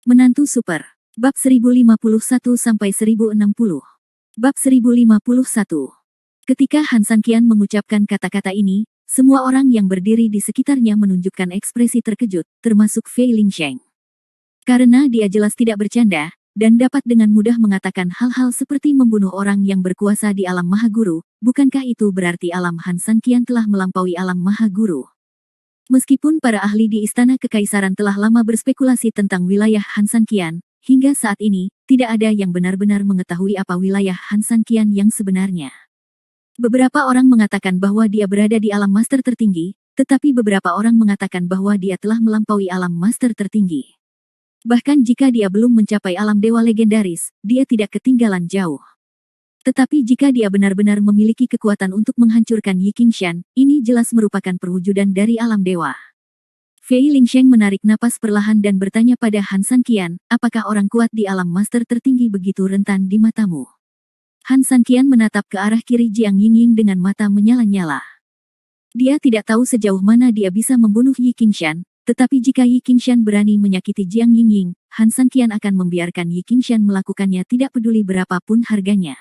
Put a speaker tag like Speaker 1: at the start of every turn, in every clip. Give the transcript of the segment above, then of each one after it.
Speaker 1: Menantu Super. Bab 1051-1060. Bab 1051. Ketika Han Sanqian mengucapkan kata-kata ini, semua orang yang berdiri di sekitarnya menunjukkan ekspresi terkejut, termasuk Fei Lingsheng. Karena dia jelas tidak bercanda, dan dapat dengan mudah mengatakan hal-hal seperti membunuh orang yang berkuasa di alam Maha Guru, bukankah itu berarti alam Han Sanqian telah melampaui alam Maha Guru? Meskipun para ahli di Istana Kekaisaran telah lama berspekulasi tentang wilayah Han Sanqian, hingga saat ini, tidak ada yang benar-benar mengetahui apa wilayah Han Sanqian yang sebenarnya. Beberapa orang mengatakan bahwa dia berada di alam master tertinggi, tetapi beberapa orang mengatakan bahwa dia telah melampaui alam master tertinggi. Bahkan jika dia belum mencapai alam dewa legendaris, dia tidak ketinggalan jauh. Tetapi jika dia benar-benar memiliki kekuatan untuk menghancurkan Yi Qingshan, ini jelas merupakan perwujudan dari alam dewa. Fei Lingsheng menarik napas perlahan dan bertanya pada Han Sanqian, apakah orang kuat di alam master tertinggi begitu rentan di matamu? Han Sanqian menatap ke arah kiri Jiang Yingying dengan mata menyala-nyala. Dia tidak tahu sejauh mana dia bisa membunuh Yi Qingshan, tetapi jika Yi Qingshan berani menyakiti Jiang Yingying, Han Sanqian akan membiarkan Yi Qingshan melakukannya tidak peduli berapapun harganya.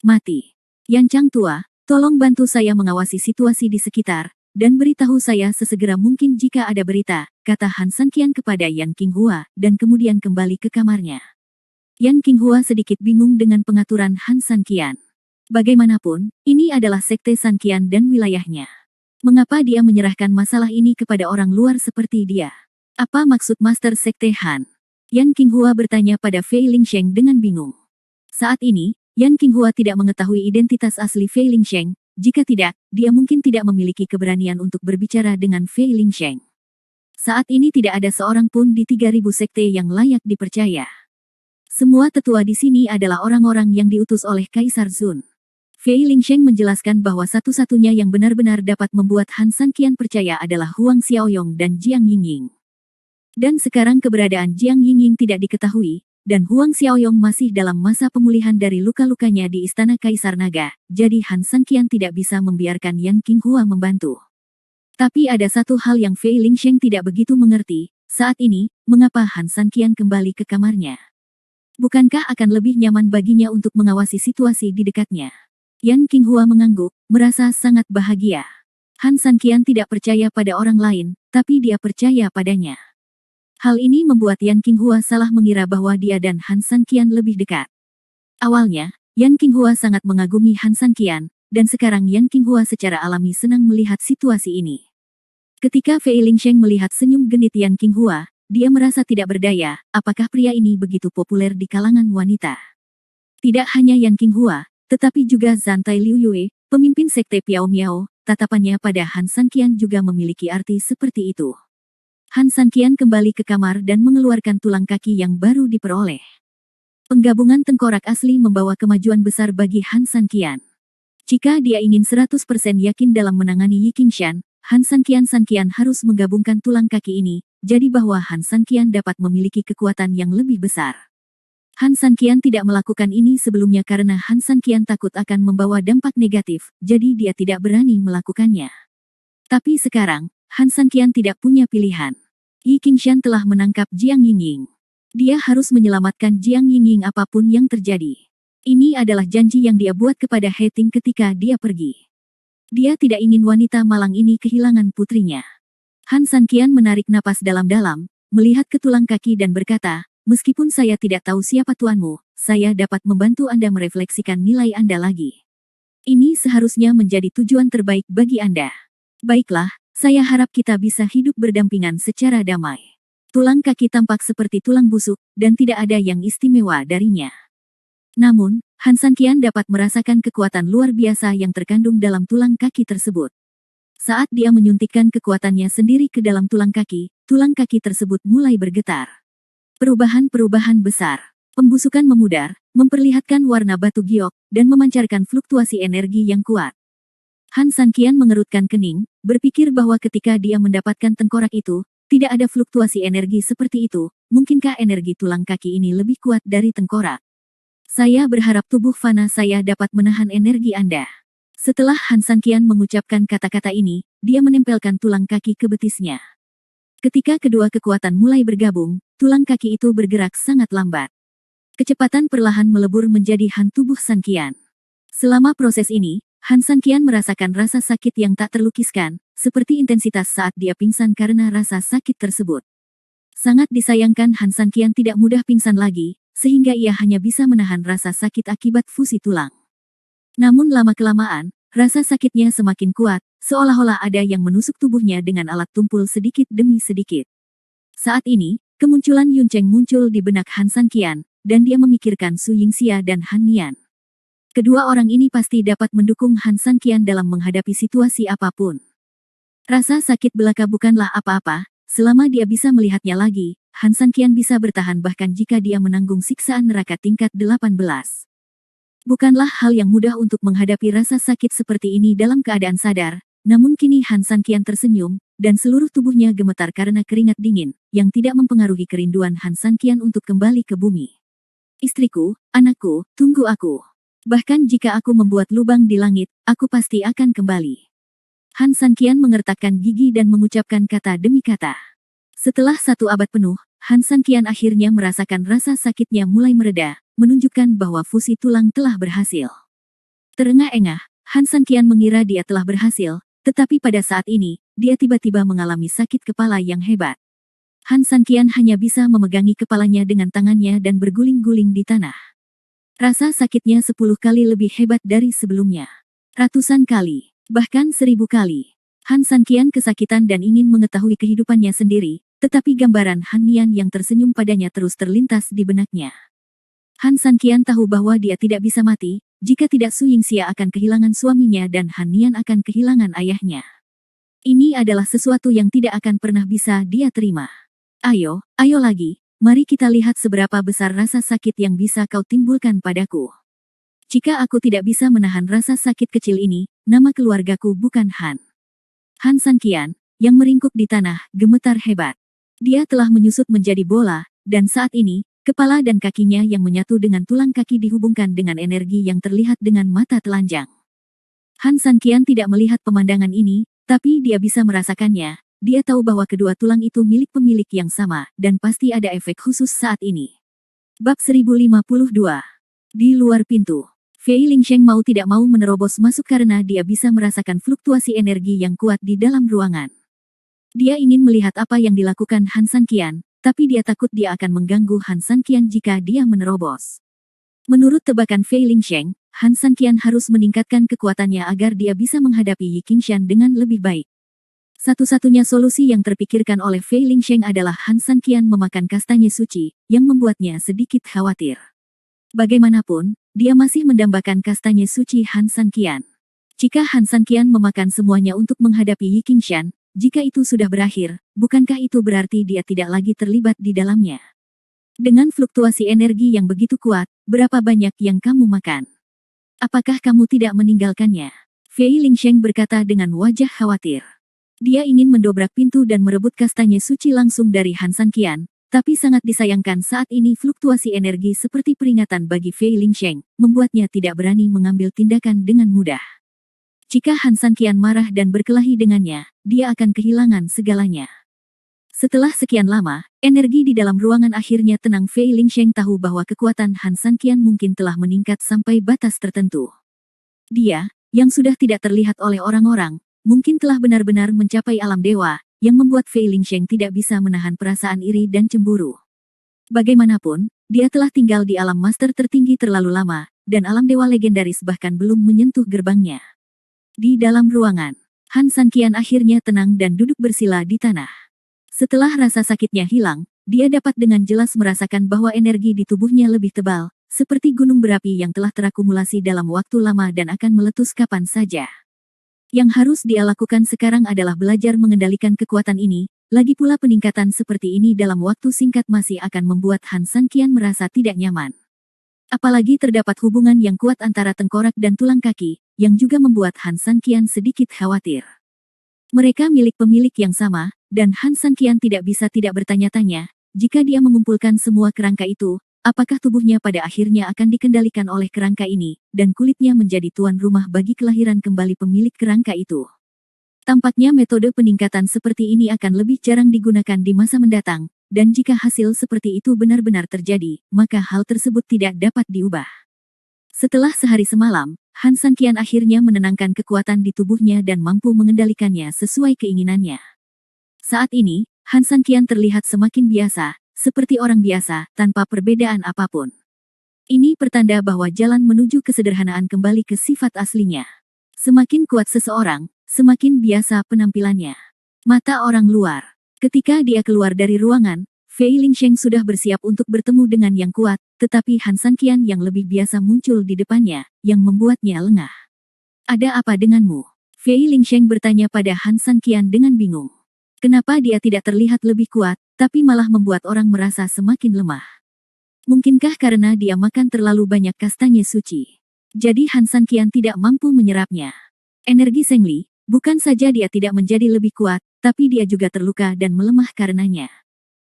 Speaker 1: Mati. Yan Chang tua, tolong bantu saya mengawasi situasi di sekitar, dan beritahu saya sesegera mungkin jika ada berita, kata Han Sanqian kepada Yan Qinghua, dan kemudian kembali ke kamarnya. Yan Qinghua sedikit bingung dengan pengaturan Han Sanqian. Bagaimanapun, ini adalah sekte Sanqian dan wilayahnya. Mengapa dia menyerahkan masalah ini kepada orang luar seperti dia? Apa maksud Master Sekte Han? Yan Qinghua bertanya pada Fei Lingsheng dengan bingung. Saat ini, Yan Qinghua tidak mengetahui identitas asli Fei Lingsheng, jika tidak, dia mungkin tidak memiliki keberanian untuk berbicara dengan Fei Lingsheng. Saat ini tidak ada seorang pun di 3000 sekte yang layak dipercaya. Semua tetua di sini adalah orang-orang yang diutus oleh Kaisar Zun. Fei Lingsheng menjelaskan bahwa satu-satunya yang benar-benar dapat membuat Han Sanqian percaya adalah Huang Xiaoyong dan Jiang Yingying. Dan sekarang keberadaan Jiang Yingying tidak diketahui, dan Huang Xiaoyong masih dalam masa pemulihan dari luka-lukanya di Istana Kaisar Naga, jadi Han Sanqian tidak bisa membiarkan Yan Qinghua membantu. Tapi ada satu hal yang Fei Lingsheng tidak begitu mengerti, saat ini, mengapa Han Sanqian kembali ke kamarnya? Bukankah akan lebih nyaman baginya untuk mengawasi situasi di dekatnya? Yan Qinghua mengangguk, merasa sangat bahagia. Han Sanqian tidak percaya pada orang lain, tapi dia percaya padanya. Hal ini membuat Yan Qinghua salah mengira bahwa dia dan Han Sanqian lebih dekat. Awalnya, Yan Qinghua sangat mengagumi Han Sanqian, dan sekarang Yan Qinghua secara alami senang melihat situasi ini. Ketika Fei Lingsheng melihat senyum genit Yan Qinghua, dia merasa tidak berdaya, apakah pria ini begitu populer di kalangan wanita? Tidak hanya Yan Qinghua, tetapi juga Zantai Liu Yue, pemimpin sekte Piao Miao, tatapannya pada Han Sanqian juga memiliki arti seperti itu. Han Sanqian kembali ke kamar dan mengeluarkan tulang kaki yang baru diperoleh. Penggabungan tengkorak asli membawa kemajuan besar bagi Han Sanqian. Jika dia ingin 100% yakin dalam menangani Yi Qingshan, Han Sanqian harus menggabungkan tulang kaki ini, jadi bahwa Han Sanqian dapat memiliki kekuatan yang lebih besar. Han Sanqian tidak melakukan ini sebelumnya karena Han Sanqian takut akan membawa dampak negatif, jadi dia tidak berani melakukannya. Tapi sekarang, Han Sanqian tidak punya pilihan. Yi Qingshan telah menangkap Jiang Yingying. Dia harus menyelamatkan Jiang Yingying apapun yang terjadi. Ini adalah janji yang dia buat kepada He Ting ketika dia pergi. Dia tidak ingin wanita malang ini kehilangan putrinya. Han Sanqian menarik napas dalam-dalam, melihat ke tulang kaki dan berkata, meskipun saya tidak tahu siapa tuanmu, saya dapat membantu Anda merefleksikan nilai Anda lagi. Ini seharusnya menjadi tujuan terbaik bagi Anda. Baiklah, saya harap kita bisa hidup berdampingan secara damai. Tulang kaki tampak seperti tulang busuk, dan tidak ada yang istimewa darinya. Namun, Han Sanqian dapat merasakan kekuatan luar biasa yang terkandung dalam tulang kaki tersebut. Saat dia menyuntikkan kekuatannya sendiri ke dalam tulang kaki tersebut mulai bergetar. Perubahan-perubahan besar. Pembusukan memudar, memperlihatkan warna batu giok, dan memancarkan fluktuasi energi yang kuat. Han Sanqian mengerutkan kening, berpikir bahwa ketika dia mendapatkan tengkorak itu, tidak ada fluktuasi energi seperti itu, mungkinkah energi tulang kaki ini lebih kuat dari tengkorak? Saya berharap tubuh fana saya dapat menahan energi Anda. Setelah Han Sanqian mengucapkan kata-kata ini, dia menempelkan tulang kaki ke betisnya. Ketika kedua kekuatan mulai bergabung, tulang kaki itu bergerak sangat lambat. Kecepatan perlahan melebur menjadi Han tubuh San Qian. Selama proses ini, Han San Qian merasakan rasa sakit yang tak terlukiskan, seperti intensitas saat dia pingsan karena rasa sakit tersebut. Sangat disayangkan Han San Qian tidak mudah pingsan lagi, sehingga ia hanya bisa menahan rasa sakit akibat fusi tulang. Namun lama-kelamaan, rasa sakitnya semakin kuat, seolah-olah ada yang menusuk tubuhnya dengan alat tumpul sedikit demi sedikit. Saat ini, kemunculan Yun Cheng muncul di benak Han San Qian, dan dia memikirkan Su Yingxia dan Han Nian. Kedua orang ini pasti dapat mendukung Han San Qian dalam menghadapi situasi apapun. Rasa sakit belaka bukanlah apa-apa, selama dia bisa melihatnya lagi, Han San Qian bisa bertahan bahkan jika dia menanggung siksaan neraka tingkat 18. Bukanlah hal yang mudah untuk menghadapi rasa sakit seperti ini dalam keadaan sadar, namun kini Han San Qian tersenyum, dan seluruh tubuhnya gemetar karena keringat dingin, yang tidak mempengaruhi kerinduan Han San Qian untuk kembali ke bumi. Istriku, anakku, tunggu aku. Bahkan jika aku membuat lubang di langit, aku pasti akan kembali. Han San Qian mengertakkan gigi dan mengucapkan kata demi kata. Setelah 1 abad penuh, Han San Qian akhirnya merasakan rasa sakitnya mulai mereda, menunjukkan bahwa fusi tulang telah berhasil. Terengah-engah, Han San Qian mengira dia telah berhasil, tetapi pada saat ini, dia tiba-tiba mengalami sakit kepala yang hebat. Han San Qian hanya bisa memegangi kepalanya dengan tangannya dan berguling-guling di tanah. Rasa sakitnya 10 kali lebih hebat dari sebelumnya. Ratusan kali, bahkan 1000 kali. Han San Qian kesakitan dan ingin mengetahui kehidupannya sendiri, tetapi gambaran Han Nian yang tersenyum padanya terus terlintas di benaknya. Han San Qian tahu bahwa dia tidak bisa mati, jika tidak Su Yingxia akan kehilangan suaminya dan Han Nian akan kehilangan ayahnya. Ini adalah sesuatu yang tidak akan pernah bisa dia terima. Ayo lagi, mari kita lihat seberapa besar rasa sakit yang bisa kau timbulkan padaku. Jika aku tidak bisa menahan rasa sakit kecil ini, nama keluargaku bukan Han. Han San Qian, yang meringkuk di tanah, gemetar hebat. Dia telah menyusut menjadi bola, dan saat ini, kepala dan kakinya yang menyatu dengan tulang kaki dihubungkan dengan energi yang terlihat dengan mata telanjang. Han San Qian tidak melihat pemandangan ini, tapi dia bisa merasakannya. Dia tahu bahwa kedua tulang itu milik pemilik yang sama, dan pasti ada efek khusus saat ini. Bab 1052. Di luar pintu. Fei Lingsheng mau tidak mau menerobos masuk karena dia bisa merasakan fluktuasi energi yang kuat di dalam ruangan. Dia ingin melihat apa yang dilakukan Han San Qian, tapi dia takut dia akan mengganggu Han San Qian jika dia menerobos. Menurut tebakan Fei Lingsheng, Han San Qian harus meningkatkan kekuatannya agar dia bisa menghadapi Yi Qingshan dengan lebih baik. Satu-satunya solusi yang terpikirkan oleh Fei Lingsheng adalah Han San Qian memakan kastanye suci, yang membuatnya sedikit khawatir. Bagaimanapun, dia masih mendambakan kastanye suci Han San Qian. Jika Han San Qian memakan semuanya untuk menghadapi Yi Qingshan, jika itu sudah berakhir, bukankah itu berarti dia tidak lagi terlibat di dalamnya? Dengan fluktuasi energi yang begitu kuat, berapa banyak yang kamu makan? Apakah kamu tidak meninggalkannya? Fei Lingsheng berkata dengan wajah khawatir. Dia ingin mendobrak pintu dan merebut kastanye suci langsung dari Han San Qian, tapi sangat disayangkan saat ini fluktuasi energi seperti peringatan bagi Fei Lingsheng, membuatnya tidak berani mengambil tindakan dengan mudah. Jika Han San Qian marah dan berkelahi dengannya, dia akan kehilangan segalanya. Setelah sekian lama, energi di dalam ruangan akhirnya tenang. Fei Lingsheng tahu bahwa kekuatan Han San Qian mungkin telah meningkat sampai batas tertentu. Dia, yang sudah tidak terlihat oleh orang-orang, mungkin telah benar-benar mencapai alam dewa, yang membuat Fei Lingsheng tidak bisa menahan perasaan iri dan cemburu. Bagaimanapun, dia telah tinggal di alam master tertinggi terlalu lama, dan alam dewa legendaris bahkan belum menyentuh gerbangnya. Di dalam ruangan, Han San Qian akhirnya tenang dan duduk bersila di tanah. Setelah rasa sakitnya hilang, dia dapat dengan jelas merasakan bahwa energi di tubuhnya lebih tebal, seperti gunung berapi yang telah terakumulasi dalam waktu lama dan akan meletus kapan saja. Yang harus dia lakukan sekarang adalah belajar mengendalikan kekuatan ini, lagi pula peningkatan seperti ini dalam waktu singkat masih akan membuat Han San Qian merasa tidak nyaman. Apalagi terdapat hubungan yang kuat antara tengkorak dan tulang kaki, yang juga membuat Han San Qian sedikit khawatir. Mereka milik pemilik yang sama, dan Han San Qian tidak bisa tidak bertanya-tanya, jika dia mengumpulkan semua kerangka itu, apakah tubuhnya pada akhirnya akan dikendalikan oleh kerangka ini, dan kulitnya menjadi tuan rumah bagi kelahiran kembali pemilik kerangka itu. Tampaknya metode peningkatan seperti ini akan lebih jarang digunakan di masa mendatang, dan jika hasil seperti itu benar-benar terjadi, maka hal tersebut tidak dapat diubah. Setelah sehari semalam, Han Sanqian akhirnya menenangkan kekuatan di tubuhnya dan mampu mengendalikannya sesuai keinginannya. Saat ini, Han Sanqian terlihat semakin biasa, seperti orang biasa, tanpa perbedaan apapun. Ini pertanda bahwa jalan menuju kesederhanaan kembali ke sifat aslinya. Semakin kuat seseorang, semakin biasa penampilannya. Mata orang luar. Ketika dia keluar dari ruangan, Fei Lingsheng sudah bersiap untuk bertemu dengan yang kuat, tetapi Han Sanqian yang lebih biasa muncul di depannya, yang membuatnya lengah. Ada apa denganmu? Fei Lingsheng bertanya pada Han Sanqian dengan bingung. Kenapa dia tidak terlihat lebih kuat, tapi malah membuat orang merasa semakin lemah? Mungkinkah karena dia makan terlalu banyak kastanye suci? Jadi Han Sanqian tidak mampu menyerapnya. Energi Zhengli, bukan saja dia tidak menjadi lebih kuat, tapi dia juga terluka dan melemah karenanya.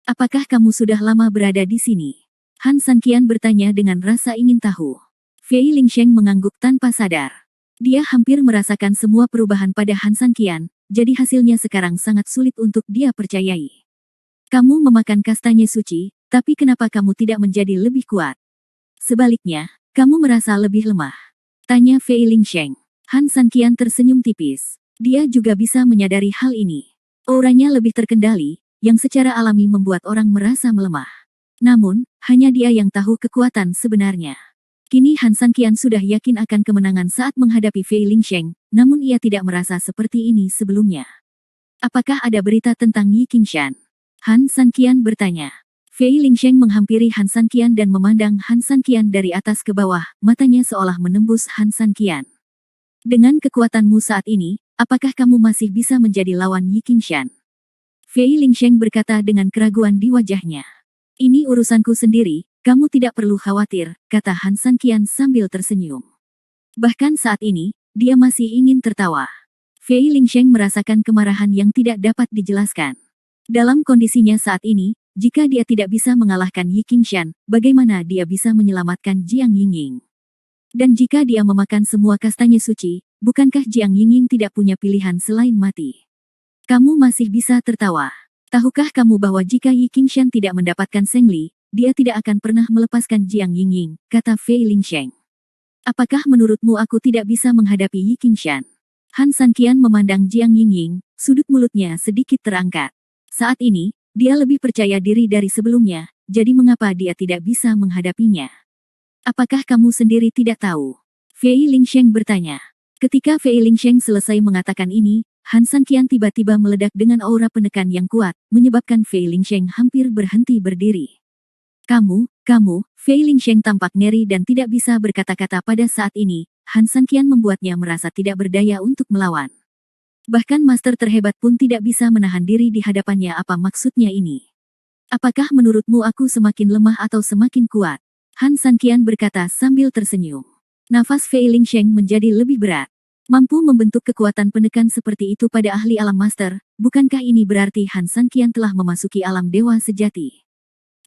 Speaker 1: Apakah kamu sudah lama berada di sini? Han Sanqian bertanya dengan rasa ingin tahu. Fei Lingsheng mengangguk tanpa sadar. Dia hampir merasakan semua perubahan pada Han Sanqian, jadi hasilnya sekarang sangat sulit untuk dia percayai. Kamu memakan kastanye suci, tapi kenapa kamu tidak menjadi lebih kuat? Sebaliknya, kamu merasa lebih lemah. Tanya Fei Lingsheng. Han Sanqian tersenyum tipis. Dia juga bisa menyadari hal ini. Auranya lebih terkendali, yang secara alami membuat orang merasa melemah. Namun, hanya dia yang tahu kekuatan sebenarnya. Kini Han Sanqian sudah yakin akan kemenangan saat menghadapi Fei Lingsheng, namun ia tidak merasa seperti ini sebelumnya. Apakah ada berita tentang Yi Qingshan? Han Sanqian bertanya. Fei Lingsheng menghampiri Han Sanqian dan memandang Han Sanqian dari atas ke bawah, matanya seolah menembus Han Sanqian. Dengan kekuatanmu saat ini, apakah kamu masih bisa menjadi lawan Yi Qingshan? Fei Lingsheng berkata dengan keraguan di wajahnya. Ini urusanku sendiri, kamu tidak perlu khawatir, kata Han Sanqian sambil tersenyum. Bahkan saat ini, dia masih ingin tertawa. Fei Lingsheng merasakan kemarahan yang tidak dapat dijelaskan. Dalam kondisinya saat ini, jika dia tidak bisa mengalahkan Yi Qingshan, bagaimana dia bisa menyelamatkan Jiang Yingying? Dan jika dia memakan semua kastanye suci, bukankah Jiang Yingying tidak punya pilihan selain mati? Kamu masih bisa tertawa. Tahukah kamu bahwa jika Yi Qingshan tidak mendapatkan Zhengli, dia tidak akan pernah melepaskan Jiang Yingying, kata Fei Lingsheng. Apakah menurutmu aku tidak bisa menghadapi Yi Qingshan? Han Sanqian memandang Jiang Yingying, sudut mulutnya sedikit terangkat. Saat ini, dia lebih percaya diri dari sebelumnya, jadi mengapa dia tidak bisa menghadapinya? Apakah kamu sendiri tidak tahu? Fei Lingsheng bertanya. Ketika Fei Lingsheng selesai mengatakan ini, Han Sanqian tiba-tiba meledak dengan aura penekan yang kuat, menyebabkan Fei Lingsheng hampir berhenti berdiri. Kamu, Fei Lingsheng tampak ngeri dan tidak bisa berkata-kata pada saat ini. Han Sanqian membuatnya merasa tidak berdaya untuk melawan. Bahkan master terhebat pun tidak bisa menahan diri di hadapannya. Apa maksudnya ini? Apakah menurutmu aku semakin lemah atau semakin kuat? Han Sanqian berkata sambil tersenyum. Nafas Fei Lingsheng menjadi lebih berat. Mampu membentuk kekuatan penekan seperti itu pada ahli alam master, bukankah ini berarti Han Sanqian telah memasuki alam dewa sejati?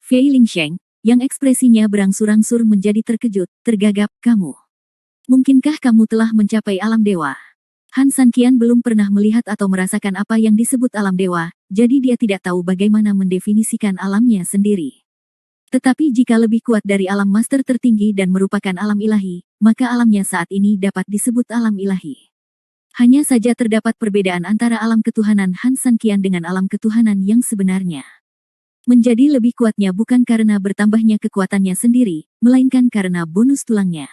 Speaker 1: Fei Lingsheng, yang ekspresinya berangsur-angsur menjadi terkejut, tergagap, kamu. Mungkinkah kamu telah mencapai alam dewa? Han Sanqian belum pernah melihat atau merasakan apa yang disebut alam dewa, jadi dia tidak tahu bagaimana mendefinisikan alamnya sendiri. Tetapi jika lebih kuat dari alam master tertinggi dan merupakan alam ilahi, maka alamnya saat ini dapat disebut alam ilahi. Hanya saja terdapat perbedaan antara alam ketuhanan Han Sanqian dengan alam ketuhanan yang sebenarnya. Menjadi lebih kuatnya bukan karena bertambahnya kekuatannya sendiri, melainkan karena bonus tulangnya.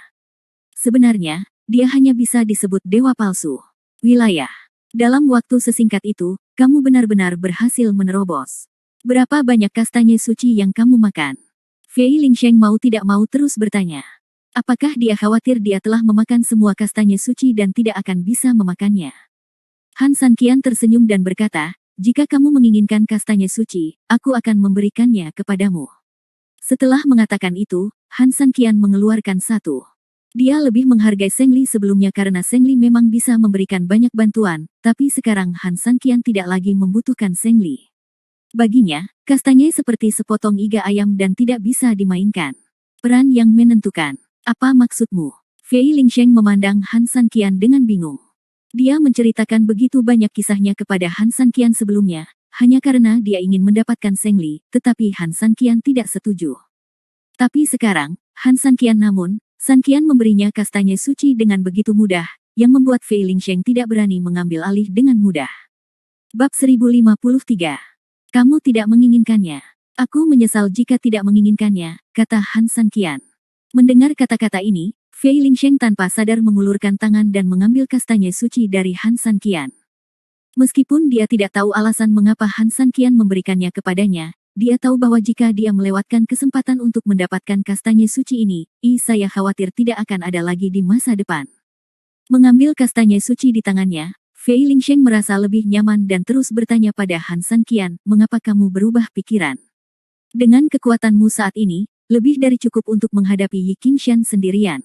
Speaker 1: Sebenarnya, dia hanya bisa disebut dewa palsu. Wilayah. Dalam waktu sesingkat itu, kamu benar-benar berhasil menerobos. Berapa banyak kastanye suci yang kamu makan? Fei Lingsheng mau tidak mau terus bertanya. Apakah dia khawatir dia telah memakan semua kastanye suci dan tidak akan bisa memakannya? Han Sanqian tersenyum dan berkata, jika kamu menginginkan kastanye suci, aku akan memberikannya kepadamu. Setelah mengatakan itu, Han Sanqian mengeluarkan satu. Dia lebih menghargai Zhengli sebelumnya karena Zhengli memang bisa memberikan banyak bantuan, tapi sekarang Han Sanqian tidak lagi membutuhkan Zhengli. Baginya, kastanye seperti sepotong iga ayam dan tidak bisa dimainkan. Peran yang menentukan. Apa maksudmu? Fei Lingsheng memandang Han Sanqian dengan bingung. Dia menceritakan begitu banyak kisahnya kepada Han Sanqian sebelumnya, hanya karena dia ingin mendapatkan Zhengli, tetapi Han Sanqian tidak setuju. Tapi sekarang, Han Sanqian memberinya kastanya suci dengan begitu mudah, yang membuat Fei Lingsheng tidak berani mengambil alih dengan mudah. Bab 1053. Kamu tidak menginginkannya. Aku menyesal jika tidak menginginkannya, kata Han Sanqian. Mendengar kata-kata ini, Fei Lingsheng tanpa sadar mengulurkan tangan dan mengambil kastanya suci dari Han Sanqian. Meskipun dia tidak tahu alasan mengapa Han Sanqian memberikannya kepadanya, dia tahu bahwa jika dia melewatkan kesempatan untuk mendapatkan kastanya suci ini, saya khawatir tidak akan ada lagi di masa depan. Mengambil kastanya suci di tangannya, Fei Lingsheng merasa lebih nyaman dan terus bertanya pada Han Sanqian, mengapa kamu berubah pikiran? Dengan kekuatanmu saat ini, lebih dari cukup untuk menghadapi Yi Qingshan sendirian.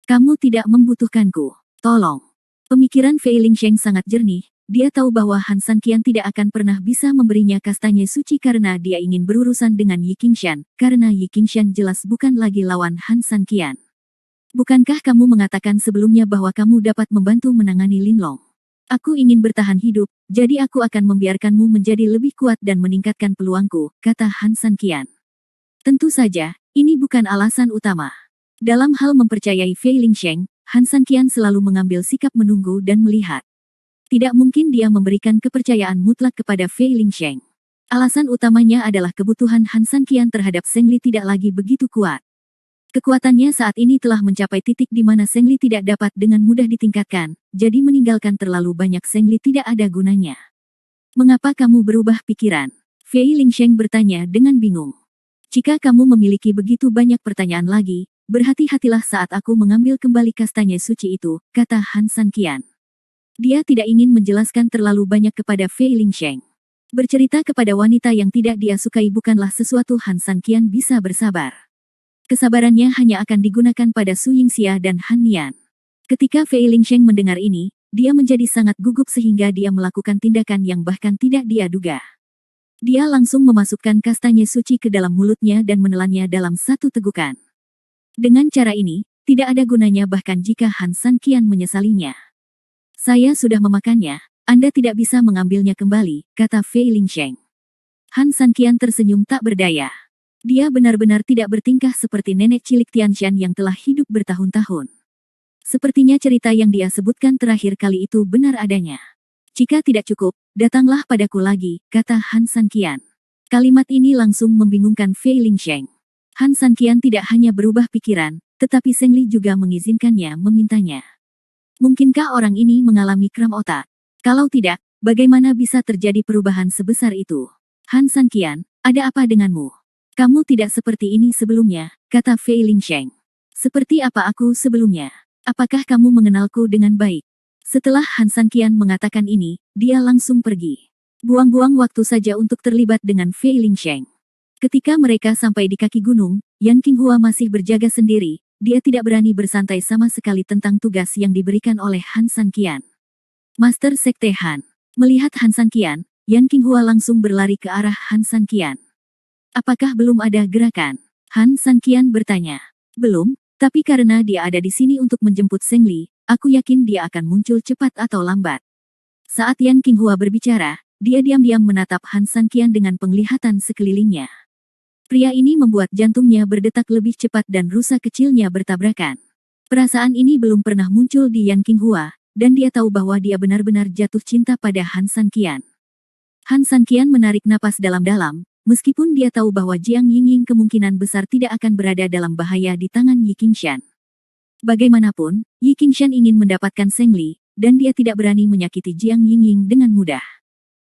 Speaker 1: Kamu tidak membutuhkanku, tolong. Pemikiran Fei Lingsheng sangat jernih, dia tahu bahwa Han Sanqian tidak akan pernah bisa memberinya kastanya suci karena dia ingin berurusan dengan Yi Qingshan, karena Yi Qingshan jelas bukan lagi lawan Han Sanqian. Bukankah kamu mengatakan sebelumnya bahwa kamu dapat membantu menangani Linlong? Aku ingin bertahan hidup, jadi aku akan membiarkanmu menjadi lebih kuat dan meningkatkan peluangku, kata Han Sanqian. Tentu saja, ini bukan alasan utama. Dalam hal mempercayai Fei Lingsheng, Han Sanqian selalu mengambil sikap menunggu dan melihat. Tidak mungkin dia memberikan kepercayaan mutlak kepada Fei Lingsheng. Alasan utamanya adalah kebutuhan Han Sanqian terhadap Zhengli tidak lagi begitu kuat. Kekuatannya saat ini telah mencapai titik di mana Zhengli tidak dapat dengan mudah ditingkatkan, jadi meninggalkan terlalu banyak Zhengli tidak ada gunanya. Mengapa kamu berubah pikiran? Fei Lingsheng bertanya dengan bingung. Jika kamu memiliki begitu banyak pertanyaan lagi, berhati-hatilah saat aku mengambil kembali kastanya suci itu, kata Han Sanqian. Dia tidak ingin menjelaskan terlalu banyak kepada Fei Lingsheng. Bercerita kepada wanita yang tidak dia sukai bukanlah sesuatu Han Sanqian bisa bersabar. Kesabarannya hanya akan digunakan pada Su Yingxia dan Han Nian. Ketika Fei Lingsheng mendengar ini, dia menjadi sangat gugup sehingga dia melakukan tindakan yang bahkan tidak dia duga. Dia langsung memasukkan kastanya suci ke dalam mulutnya dan menelannya dalam satu tegukan. Dengan cara ini, tidak ada gunanya bahkan jika Han Sanqian menyesalinya. Saya sudah memakannya, Anda tidak bisa mengambilnya kembali, kata Fei Lingsheng. Han Sanqian tersenyum tak berdaya. Dia benar-benar tidak bertingkah seperti nenek cilik Tianshan yang telah hidup bertahun-tahun. Sepertinya cerita yang dia sebutkan terakhir kali itu benar adanya. Jika tidak cukup, datanglah padaku lagi, kata Han Sanqian. Kalimat ini langsung membingungkan Fei Lingsheng. Han Sanqian tidak hanya berubah pikiran, tetapi Zhengli juga mengizinkannya memintanya. Mungkinkah orang ini mengalami kram otak? Kalau tidak, bagaimana bisa terjadi perubahan sebesar itu? Han Sanqian, ada apa denganmu? Kamu tidak seperti ini sebelumnya, kata Fei Lingsheng. Seperti apa aku sebelumnya? Apakah kamu mengenalku dengan baik? Setelah Han Sanqian mengatakan ini, dia langsung pergi. Buang-buang waktu saja untuk terlibat dengan Fei Lingsheng. Ketika mereka sampai di kaki gunung, Yan Qinghua masih berjaga sendiri, dia tidak berani bersantai sama sekali tentang tugas yang diberikan oleh Han Sanqian. Master Sekte Han. Melihat Han Sanqian, Yan Qinghua langsung berlari ke arah Han Sanqian. Apakah belum ada gerakan? Han Sanqian bertanya. Belum, tapi karena dia ada di sini untuk menjemput Zhengli, aku yakin dia akan muncul cepat atau lambat. Saat Yan Qinghua berbicara, dia diam-diam menatap Han Sanqian dengan penglihatan sekelilingnya. Pria ini membuat jantungnya berdetak lebih cepat dan rusa kecilnya bertabrakan. Perasaan ini belum pernah muncul di Yan Qinghua, dan dia tahu bahwa dia benar-benar jatuh cinta pada Han Sanqian. Han Sanqian menarik napas dalam-dalam. Meskipun dia tahu bahwa Jiang Yingying kemungkinan besar tidak akan berada dalam bahaya di tangan Yi Qingshan. Bagaimanapun, Yi Qingshan ingin mendapatkan Zhengli, dan dia tidak berani menyakiti Jiang Yingying dengan mudah.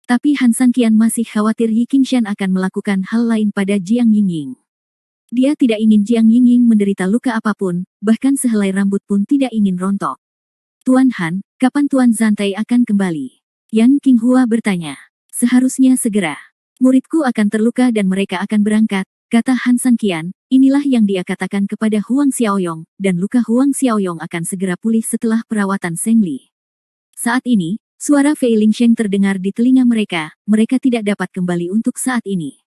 Speaker 1: Tapi Han Sanqian masih khawatir Yi Qingshan akan melakukan hal lain pada Jiang Yingying. Dia tidak ingin Jiang Yingying menderita luka apapun, bahkan sehelai rambut pun tidak ingin rontok. Tuan Han, kapan Tuan Zantai akan kembali? Yan Qinghua bertanya. Seharusnya segera. Muridku akan terluka dan mereka akan berangkat, kata Han Sanqian. Inilah yang dia katakan kepada Huang Xiaoyong, dan luka Huang Xiaoyong akan segera pulih setelah perawatan Zhengli. Saat ini, suara Fei Lingsheng terdengar di telinga mereka tidak dapat kembali untuk saat ini.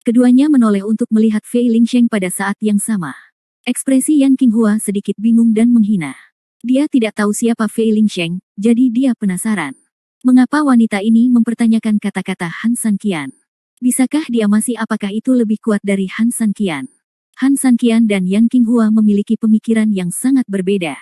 Speaker 1: Keduanya menoleh untuk melihat Fei Lingsheng pada saat yang sama. Ekspresi Yan Qinghua sedikit bingung dan menghina. Dia tidak tahu siapa Fei Lingsheng, jadi dia penasaran. Mengapa wanita ini mempertanyakan kata-kata Han Sanqian? Bisakah dia masih apakah itu lebih kuat dari Han Sanqian? Han Sanqian dan Yang Qinghua memiliki pemikiran yang sangat berbeda.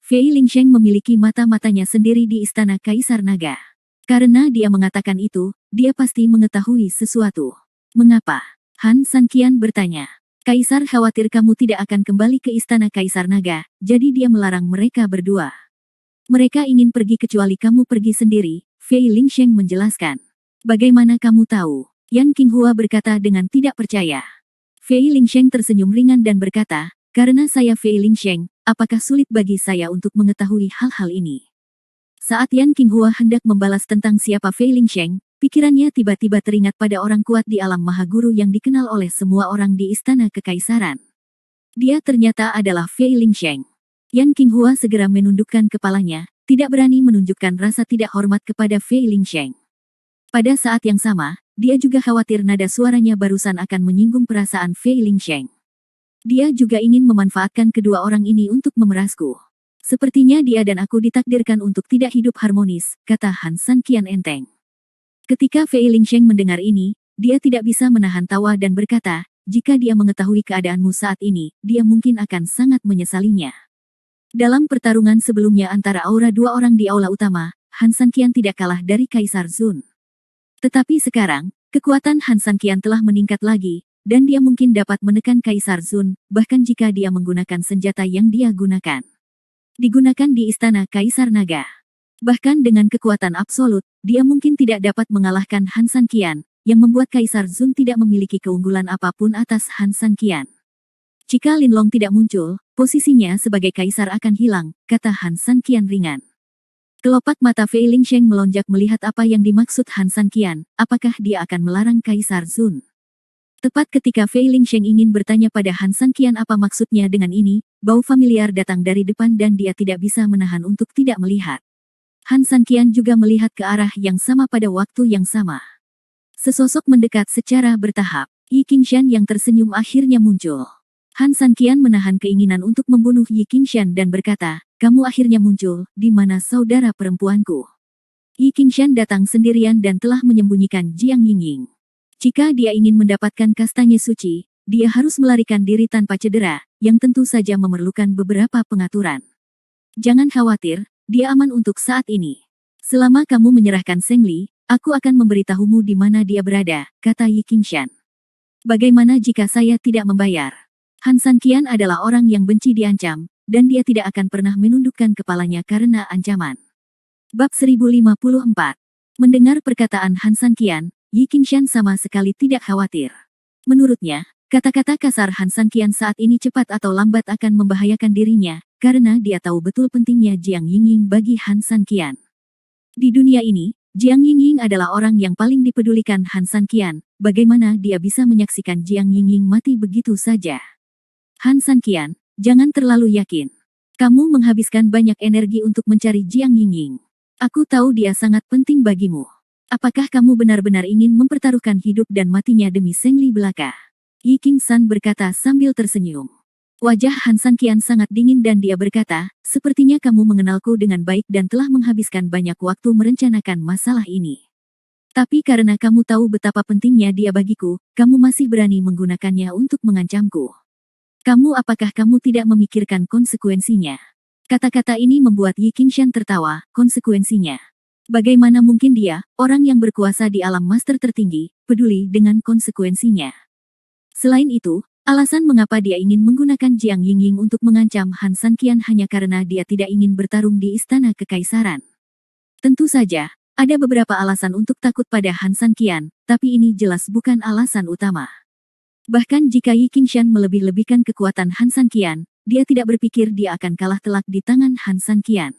Speaker 1: Fei Lingsheng memiliki mata-matanya sendiri di Istana Kaisar Naga. Karena dia mengatakan itu, dia pasti mengetahui sesuatu. Mengapa? Han Sanqian bertanya. Kaisar khawatir kamu tidak akan kembali ke Istana Kaisar Naga, jadi dia melarang mereka berdua. Mereka ingin pergi kecuali kamu pergi sendiri, Fei Lingsheng menjelaskan. Bagaimana kamu tahu? Yang Qinghua berkata dengan tidak percaya. Fei Lingsheng tersenyum ringan dan berkata, karena saya Fei Lingsheng, apakah sulit bagi saya untuk mengetahui hal-hal ini? Saat Yang Qinghua hendak membalas tentang siapa Fei Lingsheng, pikirannya tiba-tiba teringat pada orang kuat di alam Mahaguru yang dikenal oleh semua orang di Istana Kekaisaran. Dia ternyata adalah Fei Lingsheng. Yang Qinghua segera menundukkan kepalanya, tidak berani menunjukkan rasa tidak hormat kepada Fei Lingsheng. Pada saat yang sama, dia juga khawatir nada suaranya barusan akan menyinggung perasaan Fei Lingsheng. Dia juga ingin memanfaatkan kedua orang ini untuk memerasku. Sepertinya dia dan aku ditakdirkan untuk tidak hidup harmonis, kata Han Sanqian enteng. Ketika Fei Lingsheng mendengar ini, dia tidak bisa menahan tawa dan berkata, jika dia mengetahui keadaanmu saat ini, dia mungkin akan sangat menyesalinya. Dalam pertarungan sebelumnya antara aura dua orang di aula utama, Han Sanqian tidak kalah dari Kaisar Zun. Tetapi sekarang, kekuatan Han Sanqian telah meningkat lagi, dan dia mungkin dapat menekan Kaisar Zun, bahkan jika dia menggunakan senjata yang dia gunakan. Digunakan di Istana Kaisar Naga. Bahkan dengan kekuatan absolut, dia mungkin tidak dapat mengalahkan Han Sanqian, yang membuat Kaisar Zun tidak memiliki keunggulan apapun atas Han Sanqian. Jika Linlong tidak muncul, posisinya sebagai kaisar akan hilang, kata Han Sanqian ringan. Kelopak mata Fei Lingsheng melonjak melihat apa yang dimaksud Han Sanqian, apakah dia akan melarang Kaisar Zun. Tepat ketika Fei Lingsheng ingin bertanya pada Han Sanqian apa maksudnya dengan ini, bau familiar datang dari depan dan dia tidak bisa menahan untuk tidak melihat. Han Sanqian juga melihat ke arah yang sama pada waktu yang sama. Sesosok mendekat secara bertahap. Yi Qingshan yang tersenyum akhirnya muncul. Han Sanqian menahan keinginan untuk membunuh Yi Qingshan dan berkata, kamu akhirnya muncul, di mana saudara perempuanku? Yi Qingshan datang sendirian dan telah menyembunyikan Jiang Yingying. Jika dia ingin mendapatkan kastanya suci, dia harus melarikan diri tanpa cedera, yang tentu saja memerlukan beberapa pengaturan. Jangan khawatir, dia aman untuk saat ini. Selama kamu menyerahkan Zheng Li, aku akan memberitahumu di mana dia berada, kata Yi Qingshan. Bagaimana jika saya tidak membayar? Han Sanqian adalah orang yang benci diancam, dan dia tidak akan pernah menundukkan kepalanya karena ancaman. Bab 1054. Mendengar perkataan Han Sanqian, Yi Qingshan sama sekali tidak khawatir. Menurutnya, kata-kata kasar Han Sanqian saat ini cepat atau lambat akan membahayakan dirinya, karena dia tahu betul pentingnya Jiang Yingying bagi Han Sanqian. Di dunia ini, Jiang Yingying adalah orang yang paling dipedulikan Han Sanqian, bagaimana dia bisa menyaksikan Jiang Yingying mati begitu saja? Han Sanqian, jangan terlalu yakin. Kamu menghabiskan banyak energi untuk mencari Jiang Yingying. Aku tahu dia sangat penting bagimu. Apakah kamu benar-benar ingin mempertaruhkan hidup dan matinya demi Zheng Li belaka? Yi Qingshan berkata sambil tersenyum. Wajah Han Sanqian sangat dingin dan dia berkata, sepertinya kamu mengenalku dengan baik dan telah menghabiskan banyak waktu merencanakan masalah ini. Tapi karena kamu tahu betapa pentingnya dia bagiku, kamu masih berani menggunakannya untuk mengancamku. Apakah kamu tidak memikirkan konsekuensinya? Kata-kata ini membuat Yi Qingshan tertawa, konsekuensinya. Bagaimana mungkin dia, orang yang berkuasa di alam master tertinggi, peduli dengan konsekuensinya? Selain itu, alasan mengapa dia ingin menggunakan Jiang Yingying untuk mengancam Han Sanqian hanya karena dia tidak ingin bertarung di Istana Kekaisaran. Tentu saja, ada beberapa alasan untuk takut pada Han Sanqian, tapi ini jelas bukan alasan utama. Bahkan jika Yi Qingshan melebih-lebihkan kekuatan Han Sanqian, dia tidak berpikir dia akan kalah telak di tangan Han Sanqian.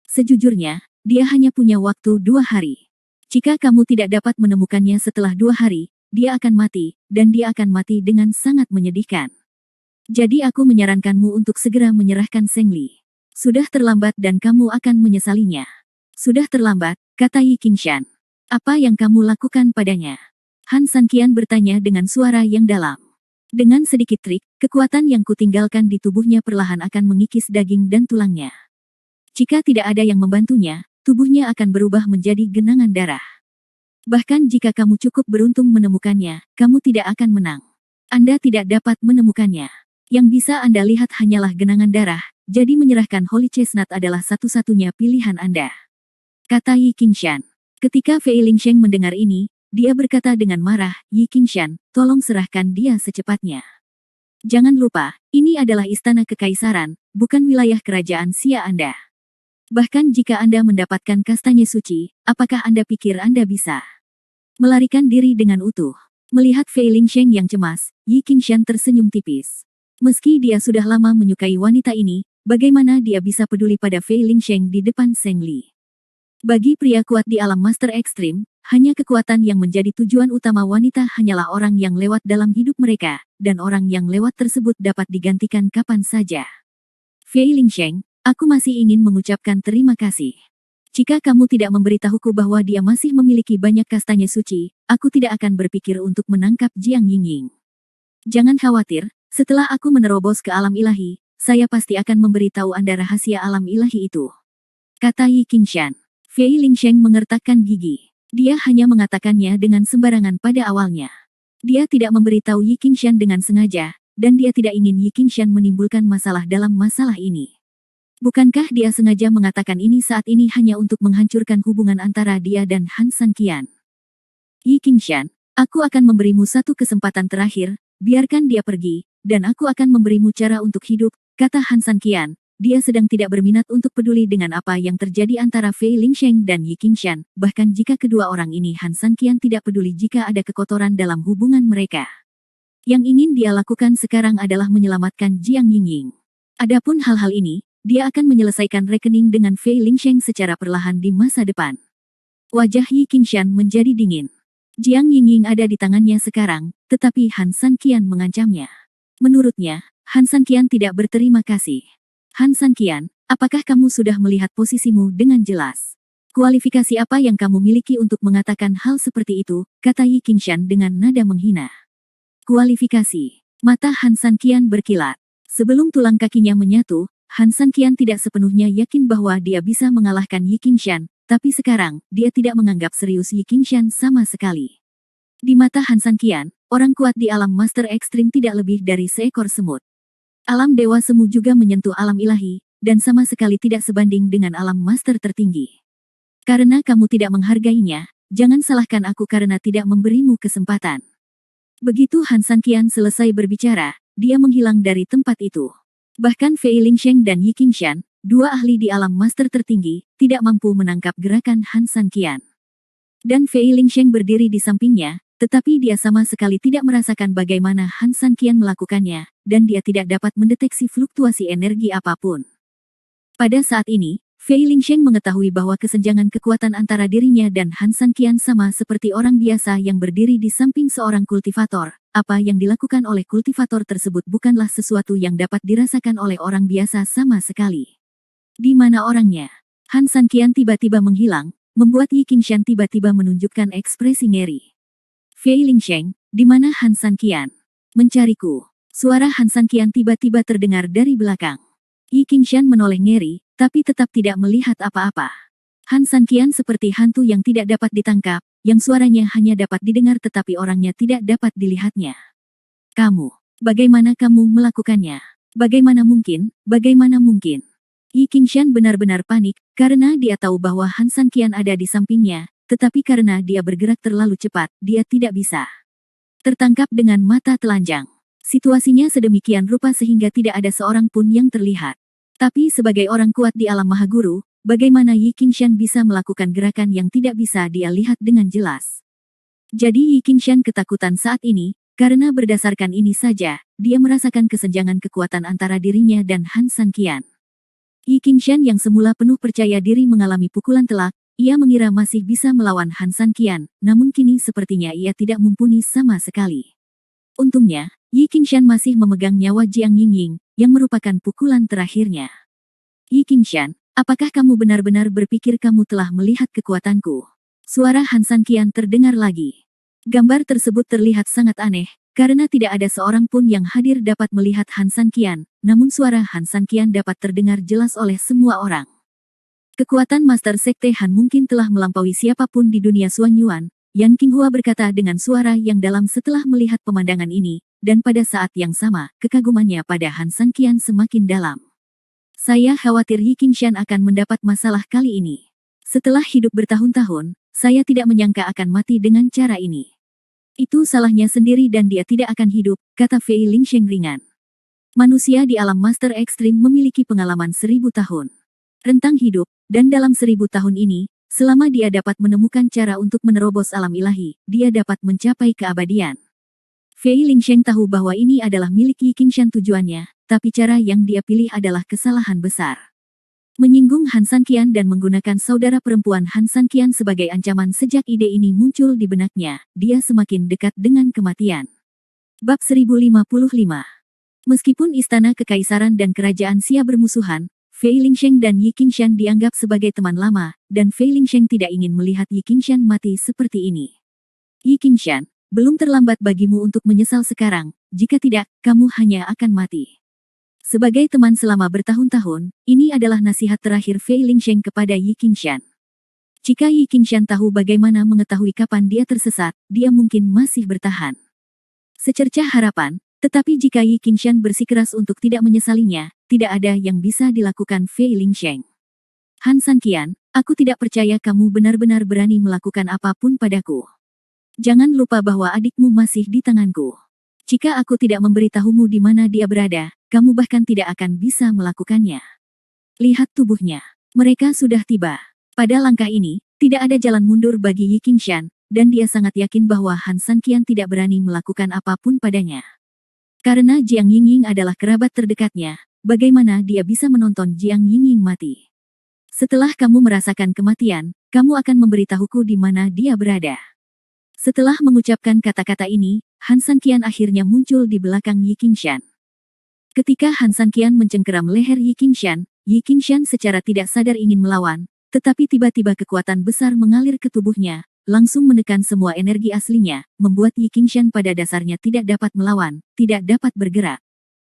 Speaker 1: Sejujurnya, dia hanya punya waktu 2 hari. Jika kamu tidak dapat menemukannya setelah 2 hari, dia akan mati, dan dia akan mati dengan sangat menyedihkan. Jadi aku menyarankanmu untuk segera menyerahkan Zheng Li. Sudah terlambat dan kamu akan menyesalinya. Sudah terlambat, kata Yi Qingshan. Apa yang kamu lakukan padanya? Han Sanqian bertanya dengan suara yang dalam. Dengan sedikit trik, kekuatan yang kutinggalkan di tubuhnya perlahan akan mengikis daging dan tulangnya. Jika tidak ada yang membantunya, tubuhnya akan berubah menjadi genangan darah. Bahkan jika kamu cukup beruntung menemukannya, kamu tidak akan menang. Anda tidak dapat menemukannya. Yang bisa Anda lihat hanyalah genangan darah, jadi menyerahkan Holy Chestnut adalah satu-satunya pilihan Anda. Kata Yi Qingshan. Ketika Fei Lingsheng mendengar ini, dia berkata dengan marah, Yi Qingshan, tolong serahkan dia secepatnya. Jangan lupa, ini adalah istana kekaisaran, bukan wilayah kerajaan Xia Anda. Bahkan jika Anda mendapatkan kastanya suci, apakah Anda pikir Anda bisa melarikan diri dengan utuh? Melihat Fei Lingsheng yang cemas, Yi Qingshan tersenyum tipis. Meski dia sudah lama menyukai wanita ini, bagaimana dia bisa peduli pada Fei Lingsheng di depan Zheng Li? Bagi pria kuat di alam master ekstrim, hanya kekuatan yang menjadi tujuan utama wanita hanyalah orang yang lewat dalam hidup mereka, dan orang yang lewat tersebut dapat digantikan kapan saja. Fei Lingsheng, aku masih ingin mengucapkan terima kasih. Jika kamu tidak memberitahuku bahwa dia masih memiliki banyak kastanya suci, aku tidak akan berpikir untuk menangkap Jiang Yingying. Jangan khawatir, setelah aku menerobos ke alam ilahi, saya pasti akan memberitahu Anda rahasia alam ilahi itu. Kata Yi Qingshan. Fei Lingsheng mengertakkan gigi. Dia hanya mengatakannya dengan sembarangan pada awalnya. Dia tidak memberitahu Yi Qingshan dengan sengaja, dan dia tidak ingin Yi Qingshan menimbulkan masalah dalam masalah ini. Bukankah dia sengaja mengatakan ini saat ini hanya untuk menghancurkan hubungan antara dia dan Han Sanqian? Yi Qingshan, aku akan memberimu satu kesempatan terakhir, biarkan dia pergi, dan aku akan memberimu cara untuk hidup, kata Han Sanqian. Dia sedang tidak berminat untuk peduli dengan apa yang terjadi antara Fei Lingsheng dan Yi Qingshan, bahkan jika kedua orang ini Han Sanqian tidak peduli jika ada kekotoran dalam hubungan mereka. Yang ingin dia lakukan sekarang adalah menyelamatkan Jiang Yingying. Adapun hal-hal ini, dia akan menyelesaikan rekening dengan Fei Lingsheng secara perlahan di masa depan. Wajah Yi Qingshan menjadi dingin. Jiang Yingying ada di tangannya sekarang, tetapi Han Sanqian mengancamnya. Menurutnya, Han Sanqian tidak berterima kasih. Han Sanqian, apakah kamu sudah melihat posisimu dengan jelas? Kualifikasi apa yang kamu miliki untuk mengatakan hal seperti itu, kata Yi Qingshan dengan nada menghina. Kualifikasi. Mata Han Sanqian berkilat. Sebelum tulang kakinya menyatu, Han Sanqian tidak sepenuhnya yakin bahwa dia bisa mengalahkan Yi Qingshan, tapi sekarang, dia tidak menganggap serius Yi Qingshan sama sekali. Di mata Han Sanqian, orang kuat di alam master ekstrim tidak lebih dari seekor semut. Alam dewa semu juga menyentuh alam ilahi, dan sama sekali tidak sebanding dengan alam master tertinggi. Karena kamu tidak menghargainya, jangan salahkan aku karena tidak memberimu kesempatan. Begitu Han Sanqian selesai berbicara, dia menghilang dari tempat itu. Bahkan Fei Lingsheng dan Yi Qingshan, dua ahli di alam master tertinggi, tidak mampu menangkap gerakan Han Sanqian. Dan Fei Lingsheng berdiri di sampingnya, tetapi dia sama sekali tidak merasakan bagaimana Han Sanqian melakukannya, dan dia tidak dapat mendeteksi fluktuasi energi apapun. Pada saat ini, Fei Lingsheng mengetahui bahwa kesenjangan kekuatan antara dirinya dan Han Sanqian sama seperti orang biasa yang berdiri di samping seorang kultivator. Apa yang dilakukan oleh kultivator tersebut bukanlah sesuatu yang dapat dirasakan oleh orang biasa sama sekali. Di mana orangnya? Han Sanqian tiba-tiba menghilang, membuat Yi Qingshan tiba-tiba menunjukkan ekspresi ngeri. Fei Lingsheng, di mana Han Sanqian? Mencariku. Suara Han Sanqian tiba-tiba terdengar dari belakang. Yi Qingshan menoleh ngeri, tapi tetap tidak melihat apa-apa. Han Sanqian seperti hantu yang tidak dapat ditangkap, yang suaranya hanya dapat didengar tetapi orangnya tidak dapat dilihatnya. Kamu, bagaimana kamu melakukannya? Bagaimana mungkin, bagaimana mungkin? Yi Qingshan benar-benar panik, karena dia tahu bahwa Han Sanqian ada di sampingnya, tetapi karena dia bergerak terlalu cepat, dia tidak bisa tertangkap dengan mata telanjang. Situasinya sedemikian rupa sehingga tidak ada seorang pun yang terlihat. Tapi sebagai orang kuat di alam Mahaguru, bagaimana Yi Qingshan bisa melakukan gerakan yang tidak bisa dia lihat dengan jelas? Jadi Yi Qingshan ketakutan saat ini, karena berdasarkan ini saja, dia merasakan kesenjangan kekuatan antara dirinya dan Han Sanqian. Yi Qingshan yang semula penuh percaya diri mengalami pukulan telak, ia mengira masih bisa melawan Han Sanqian, namun kini sepertinya ia tidak mumpuni sama sekali. Untungnya, Yi Qingshan masih memegang nyawa Jiang Yingying, yang merupakan pukulan terakhirnya. Yi Qingshan, apakah kamu benar-benar berpikir kamu telah melihat kekuatanku? Suara Han Sanqian terdengar lagi. Gambar tersebut terlihat sangat aneh, karena tidak ada seorang pun yang hadir dapat melihat Han Sanqian, namun suara Han Sanqian dapat terdengar jelas oleh semua orang. Kekuatan Master Sekte Han mungkin telah melampaui siapapun di dunia Suanyuan, Yan Qinghua berkata dengan suara yang dalam setelah melihat pemandangan ini, dan pada saat yang sama, kekagumannya pada Han Sanqian semakin dalam. Saya khawatir Yi Qingshan akan mendapat masalah kali ini. Setelah hidup bertahun-tahun, saya tidak menyangka akan mati dengan cara ini. Itu salahnya sendiri dan dia tidak akan hidup, kata Fei Lingsheng ringan. Manusia di alam Master Ekstrim memiliki pengalaman 1000 tahun. Rentang hidup, dan dalam 1000 tahun ini, selama dia dapat menemukan cara untuk menerobos alam ilahi, dia dapat mencapai keabadian. Fei Lingsheng tahu bahwa ini adalah milik Yi Qingshan tujuannya, tapi cara yang dia pilih adalah kesalahan besar. Menyinggung Han Sanqian dan menggunakan saudara perempuan Han Sanqian sebagai ancaman sejak ide ini muncul di benaknya, dia semakin dekat dengan kematian. Bab 1055. Meskipun istana kekaisaran dan kerajaan Xia bermusuhan, Fei Lingsheng dan Yi Qingshan dianggap sebagai teman lama, dan Fei Lingsheng tidak ingin melihat Yi Qingshan mati seperti ini. Yi Qingshan, belum terlambat bagimu untuk menyesal sekarang, jika tidak, kamu hanya akan mati. Sebagai teman selama bertahun-tahun, ini adalah nasihat terakhir Fei Lingsheng kepada Yi Qingshan. Jika Yi Qingshan tahu bagaimana mengetahui kapan dia tersesat, dia mungkin masih bertahan. Secercah harapan, tetapi jika Yi Qingshan bersikeras untuk tidak menyesalinya, tidak ada yang bisa dilakukan Fei Lingsheng. Han Sanqian, aku tidak percaya kamu benar-benar berani melakukan apapun padaku. Jangan lupa bahwa adikmu masih di tanganku. Jika aku tidak memberitahumu di mana dia berada, kamu bahkan tidak akan bisa melakukannya. Lihat tubuhnya. Mereka sudah tiba. Pada langkah ini, tidak ada jalan mundur bagi Yi Qingshan, dan dia sangat yakin bahwa Han Sanqian tidak berani melakukan apapun padanya. Karena Jiang Yingying adalah kerabat terdekatnya, bagaimana dia bisa menonton Jiang Yingying mati? Setelah kamu merasakan kematian, kamu akan memberitahuku di mana dia berada. Setelah mengucapkan kata-kata ini, Han Sanqian akhirnya muncul di belakang Yi Qingshan. Ketika Han Sanqian mencengkeram leher Yi Qingshan secara tidak sadar ingin melawan, tetapi tiba-tiba kekuatan besar mengalir ke tubuhnya, langsung menekan semua energi aslinya, membuat Yi Qingshan pada dasarnya tidak dapat melawan, tidak dapat bergerak.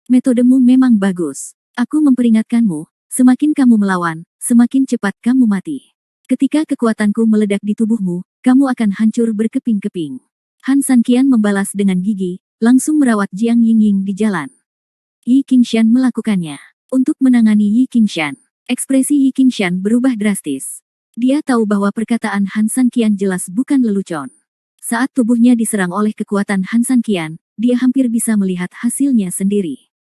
Speaker 1: Metodemu memang bagus. Aku memperingatkanmu, semakin kamu melawan, semakin cepat kamu mati. Ketika kekuatanku meledak di tubuhmu, kamu akan hancur berkeping-keping. Han Sanqian membalas dengan gigi, langsung merawat Jiang Yingying di jalan. Yi Qingshan melakukannya. Untuk menangani Yi Qingshan, ekspresi Yi Qingshan berubah drastis. Dia tahu bahwa perkataan Han Sanqian jelas bukan lelucon. Saat tubuhnya diserang oleh kekuatan Han Sanqian, dia hampir bisa melihat hasilnya sendiri.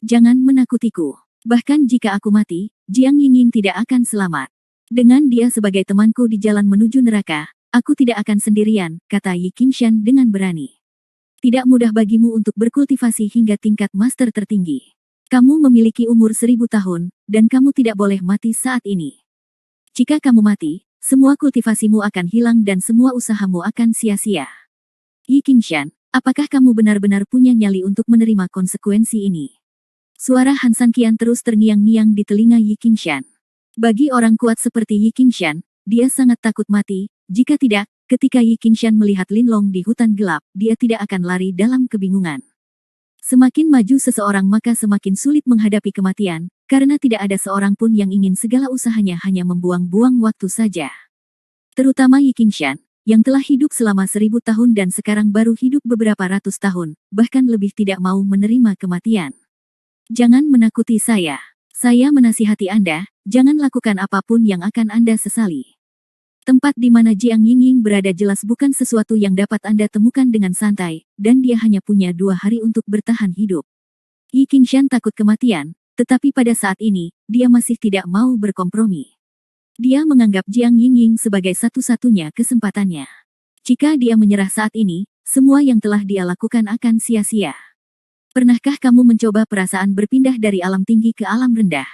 Speaker 1: Jangan menakutiku. Bahkan jika aku mati, Jiang Yingying tidak akan selamat. Dengan dia sebagai temanku di jalan menuju neraka, aku tidak akan sendirian, kata Yi Qingshan dengan berani. Tidak mudah bagimu untuk berkultivasi hingga tingkat master tertinggi. Kamu memiliki umur 1000 tahun, dan kamu tidak boleh mati saat ini. Jika kamu mati, semua kultivasimu akan hilang dan semua usahamu akan sia-sia. Yi Qingshan, apakah kamu benar-benar punya nyali untuk menerima konsekuensi ini? Suara Han Sanqian terus terngiang-ngiang di telinga Yi Qingshan. Bagi orang kuat seperti Yi Qingshan, dia sangat takut mati, jika tidak, ketika Yi Qingshan melihat Linlong di hutan gelap, dia tidak akan lari dalam kebingungan. Semakin maju seseorang maka semakin sulit menghadapi kematian, karena tidak ada seorang pun yang ingin segala usahanya hanya membuang-buang waktu saja. Terutama Yi Qingshan, yang telah hidup selama 1000 tahun dan sekarang baru hidup beberapa ratus tahun, bahkan lebih tidak mau menerima kematian. Jangan menakuti saya. Saya menasihati Anda, jangan lakukan apapun yang akan Anda sesali. Tempat di mana Jiang Yingying berada jelas bukan sesuatu yang dapat Anda temukan dengan santai, dan dia hanya punya 2 hari untuk bertahan hidup. Yi Qingshan takut kematian, tetapi pada saat ini, dia masih tidak mau berkompromi. Dia menganggap Jiang Yingying sebagai satu-satunya kesempatannya. Jika dia menyerah saat ini, semua yang telah dia lakukan akan sia-sia. Pernahkah kamu mencoba perasaan berpindah dari alam tinggi ke alam rendah?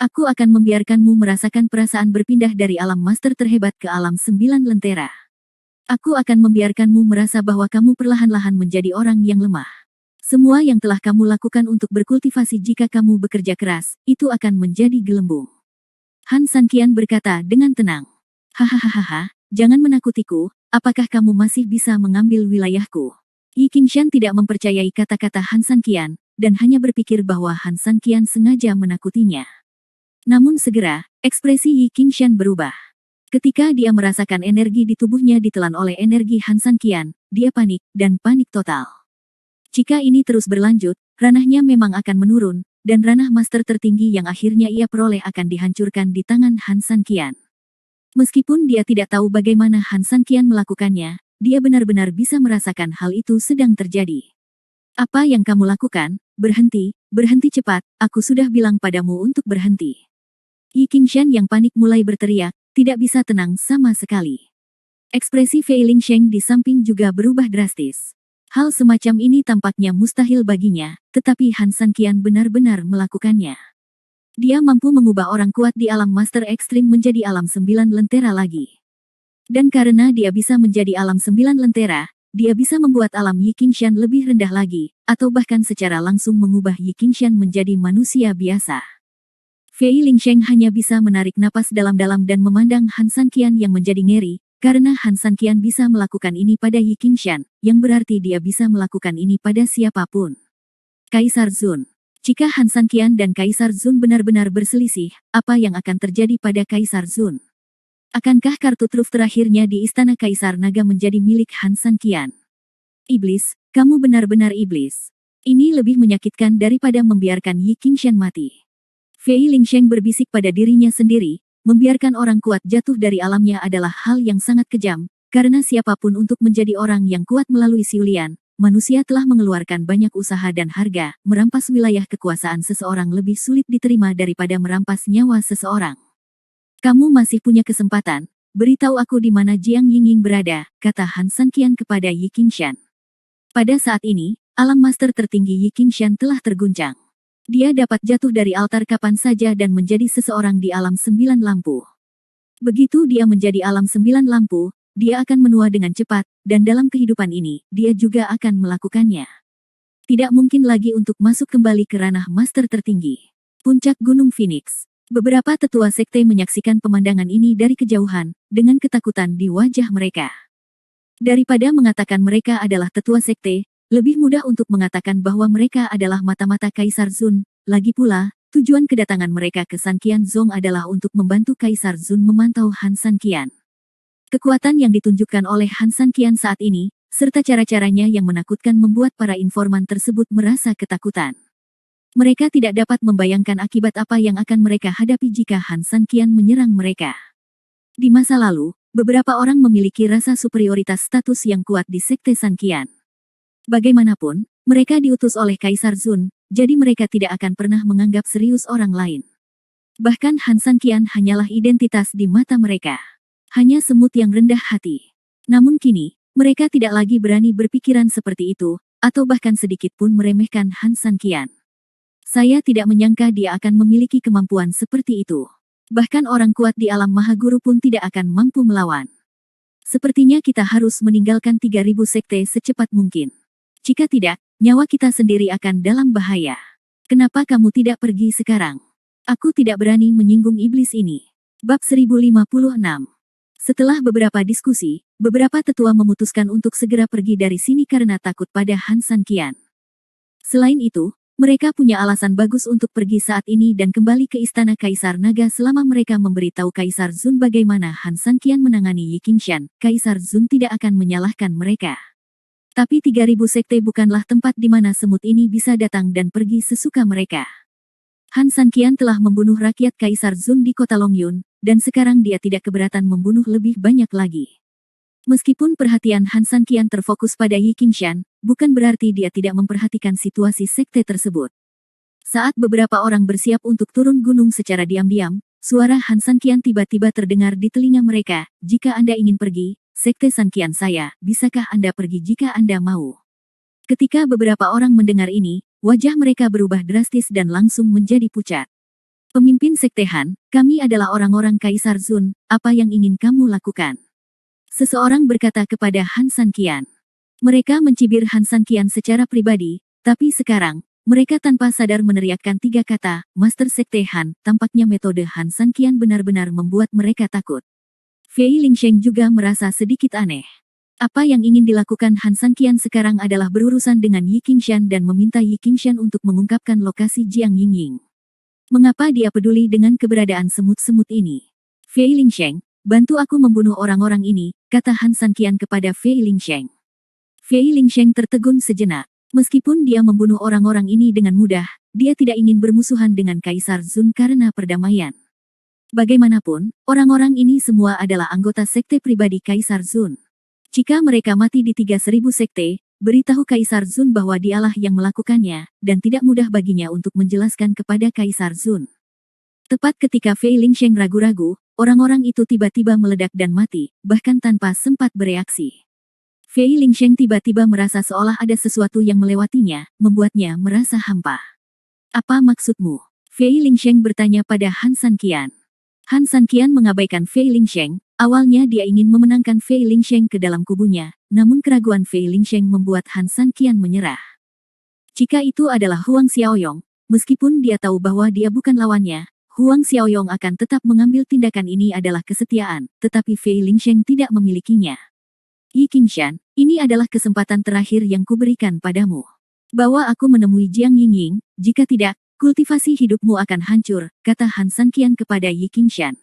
Speaker 1: Aku akan membiarkanmu merasakan perasaan berpindah dari alam master terhebat ke alam 9 lentera. Aku akan membiarkanmu merasa bahwa kamu perlahan-lahan menjadi orang yang lemah. Semua yang telah kamu lakukan untuk berkultivasi jika kamu bekerja keras, itu akan menjadi gelembung. Han Sanqian berkata dengan tenang. Hahaha, jangan menakutiku, apakah kamu masih bisa mengambil wilayahku? Yi Qingshan tidak mempercayai kata-kata Han Sanqian, dan hanya berpikir bahwa Han Sanqian sengaja menakutinya. Namun segera, ekspresi Yi Qingshan berubah. Ketika dia merasakan energi di tubuhnya ditelan oleh energi Han San Qian, dia panik, dan panik total. Jika ini terus berlanjut, ranahnya memang akan menurun, dan ranah master tertinggi yang akhirnya ia peroleh akan dihancurkan di tangan Han San Qian. Meskipun dia tidak tahu bagaimana Han San Qian melakukannya, dia benar-benar bisa merasakan hal itu sedang terjadi. Apa yang kamu lakukan? Berhenti, berhenti cepat, aku sudah bilang padamu untuk berhenti. Yi Qingshan yang panik mulai berteriak, tidak bisa tenang sama sekali. Ekspresi Fei Lingsheng di samping juga berubah drastis. Hal semacam ini tampaknya mustahil baginya, tetapi Han San Qian benar-benar melakukannya. Dia mampu mengubah orang kuat di alam Master Ekstrim menjadi alam 9 lentera lagi. Dan karena dia bisa menjadi alam 9 lentera, dia bisa membuat alam Yi Qingshan lebih rendah lagi, atau bahkan secara langsung mengubah Yi Qingshan menjadi manusia biasa. Fei Lingsheng hanya bisa menarik napas dalam-dalam dan memandang Han San Qian yang menjadi ngeri, karena Han San Qian bisa melakukan ini pada Yi Qingshan, yang berarti dia bisa melakukan ini pada siapapun. Kaisar Zun. Jika Han San Qian dan Kaisar Zun benar-benar berselisih, apa yang akan terjadi pada Kaisar Zun? Akankah kartu truf terakhirnya di Istana Kaisar Naga menjadi milik Han San Qian? Iblis, kamu benar-benar iblis. Ini lebih menyakitkan daripada membiarkan Yi Qingshan mati. Fei Lingsheng berbisik pada dirinya sendiri, membiarkan orang kuat jatuh dari alamnya adalah hal yang sangat kejam, karena siapapun untuk menjadi orang yang kuat melalui Siulian, manusia telah mengeluarkan banyak usaha dan harga, merampas wilayah kekuasaan seseorang lebih sulit diterima daripada merampas nyawa seseorang. Kamu masih punya kesempatan, beritahu aku di mana Jiang Yingying berada, kata Han San Qian kepada Yi Qingshan. Pada saat ini, alam master tertinggi Yi Qingshan telah terguncang. Dia dapat jatuh dari altar kapan saja dan menjadi seseorang di alam 9 lampu. Begitu dia menjadi alam 9 lampu, dia akan menua dengan cepat, dan dalam kehidupan ini, dia juga akan melakukannya. Tidak mungkin lagi untuk masuk kembali ke ranah master tertinggi. Puncak Gunung Phoenix. Beberapa tetua sekte menyaksikan pemandangan ini dari kejauhan, dengan ketakutan di wajah mereka. Daripada mengatakan mereka adalah tetua sekte, lebih mudah untuk mengatakan bahwa mereka adalah mata-mata Kaisar Zun. Lagi pula, tujuan kedatangan mereka ke San Qian Zong adalah untuk membantu Kaisar Zun memantau Han San Qian. Kekuatan yang ditunjukkan oleh Han San Qian saat ini, serta cara-caranya yang menakutkan membuat para informan tersebut merasa ketakutan. Mereka tidak dapat membayangkan akibat apa yang akan mereka hadapi jika Han San Qian menyerang mereka. Di masa lalu, beberapa orang memiliki rasa superioritas status yang kuat di Sekte San Qian. Bagaimanapun, mereka diutus oleh Kaisar Zun, jadi mereka tidak akan pernah menganggap serius orang lain. Bahkan Han San Qian hanyalah identitas di mata mereka. Hanya semut yang rendah hati. Namun kini, mereka tidak lagi berani berpikiran seperti itu, atau bahkan sedikit pun meremehkan Han San Qian. Saya tidak menyangka dia akan memiliki kemampuan seperti itu. Bahkan orang kuat di alam Mahaguru pun tidak akan mampu melawan. Sepertinya kita harus meninggalkan 3000 sekte secepat mungkin. Jika tidak, nyawa kita sendiri akan dalam bahaya. Kenapa kamu tidak pergi sekarang? Aku tidak berani menyinggung iblis ini. Bab 1056. Setelah beberapa diskusi, beberapa tetua memutuskan untuk segera pergi dari sini karena takut pada Han San Qian. Selain itu, mereka punya alasan bagus untuk pergi saat ini dan kembali ke Istana Kaisar Naga selama mereka memberitahu Kaisar Zun bagaimana Han San Qian menangani Yi Qingshan. Kaisar Zun tidak akan menyalahkan mereka. Tapi 3000 sekte bukanlah tempat di mana semut ini bisa datang dan pergi sesuka mereka. Han San Qian telah membunuh rakyat Kaisar Zun di kota Longyun, dan sekarang dia tidak keberatan membunuh lebih banyak lagi. Meskipun perhatian Han San Qian terfokus pada Yi Qingshan, bukan berarti dia tidak memperhatikan situasi sekte tersebut. Saat beberapa orang bersiap untuk turun gunung secara diam-diam, suara Han San Qian tiba-tiba terdengar di telinga mereka, "Jika Anda ingin pergi, Sekte San Qian saya, bisakah Anda pergi jika Anda mau?" Ketika beberapa orang mendengar ini, wajah mereka berubah drastis dan langsung menjadi pucat. Pemimpin Sekte Han, kami adalah orang-orang Kaisar Zun, apa yang ingin kamu lakukan? Seseorang berkata kepada Han San Qian. Mereka mencibir Han San Qian secara pribadi, tapi sekarang, mereka tanpa sadar meneriakkan 3 kata, Master Sekte Han. Tampaknya metode Han San Qian benar-benar membuat mereka takut. Fei Lingsheng juga merasa sedikit aneh. Apa yang ingin dilakukan Han San Qian sekarang adalah berurusan dengan Yi Qingshan dan meminta Yi Qingshan untuk mengungkapkan lokasi Jiang Yingying. Mengapa dia peduli dengan keberadaan semut-semut ini? Fei Lingsheng, bantu aku membunuh orang-orang ini, kata Han Sanqian kepada Fei Lingsheng. Fei Lingsheng tertegun sejenak. Meskipun dia membunuh orang-orang ini dengan mudah, dia tidak ingin bermusuhan dengan Kaisar Zun karena perdamaian. Bagaimanapun, orang-orang ini semua adalah anggota sekte pribadi Kaisar Zun. Jika mereka mati di 3000 sekte, beritahu Kaisar Zun bahwa dialah yang melakukannya, dan tidak mudah baginya untuk menjelaskan kepada Kaisar Zun. Tepat ketika Fei Lingsheng ragu-ragu, orang-orang itu tiba-tiba meledak dan mati, bahkan tanpa sempat bereaksi. Fei Lingsheng tiba-tiba merasa seolah ada sesuatu yang melewatinya, membuatnya merasa hampa. Apa maksudmu? Fei Lingsheng bertanya pada Han Sanqian. Han Sanqian mengabaikan Fei Lingsheng. Awalnya dia ingin memenangkan Fei Lingsheng ke dalam kubunya, namun keraguan Fei Lingsheng membuat Han Sanqian menyerah. Jika itu adalah Huang Xiaoyong, meskipun dia tahu bahwa dia bukan lawannya, Huang Xiaoyong akan tetap mengambil tindakan. Ini adalah kesetiaan, tetapi Fei Lingsheng tidak memilikinya. Yi Qingshan, ini adalah kesempatan terakhir yang kuberikan padamu. Bawa aku menemui Jiang Yingying, jika tidak, kultivasi hidupmu akan hancur, kata Han Sanqian kepada Yi Qingshan.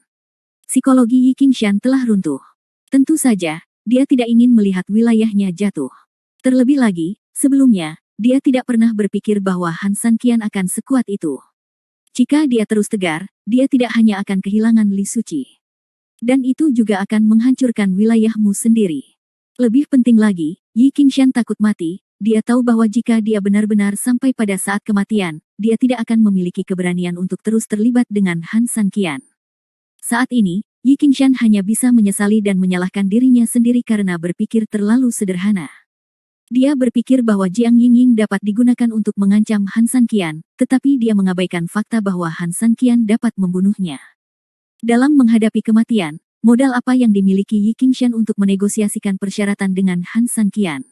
Speaker 1: Psikologi Yi Qingshan telah runtuh. Tentu saja, dia tidak ingin melihat wilayahnya jatuh. Terlebih lagi, sebelumnya, dia tidak pernah berpikir bahwa Han Sanqian akan sekuat itu. Jika dia terus tegar, dia tidak hanya akan kehilangan Li Suci. Dan itu juga akan menghancurkan wilayahmu sendiri. Lebih penting lagi, Yi Qingshan takut mati. Dia tahu bahwa jika dia benar-benar sampai pada saat kematian, dia tidak akan memiliki keberanian untuk terus terlibat dengan Han Sanqian. Saat ini, Yi Qingshan hanya bisa menyesali dan menyalahkan dirinya sendiri karena berpikir terlalu sederhana. Dia berpikir bahwa Jiang Yingying dapat digunakan untuk mengancam Han Sanqian, tetapi dia mengabaikan fakta bahwa Han Sanqian dapat membunuhnya. Dalam menghadapi kematian, modal apa yang dimiliki Yi Qingshan untuk menegosiasikan persyaratan dengan Han Sanqian?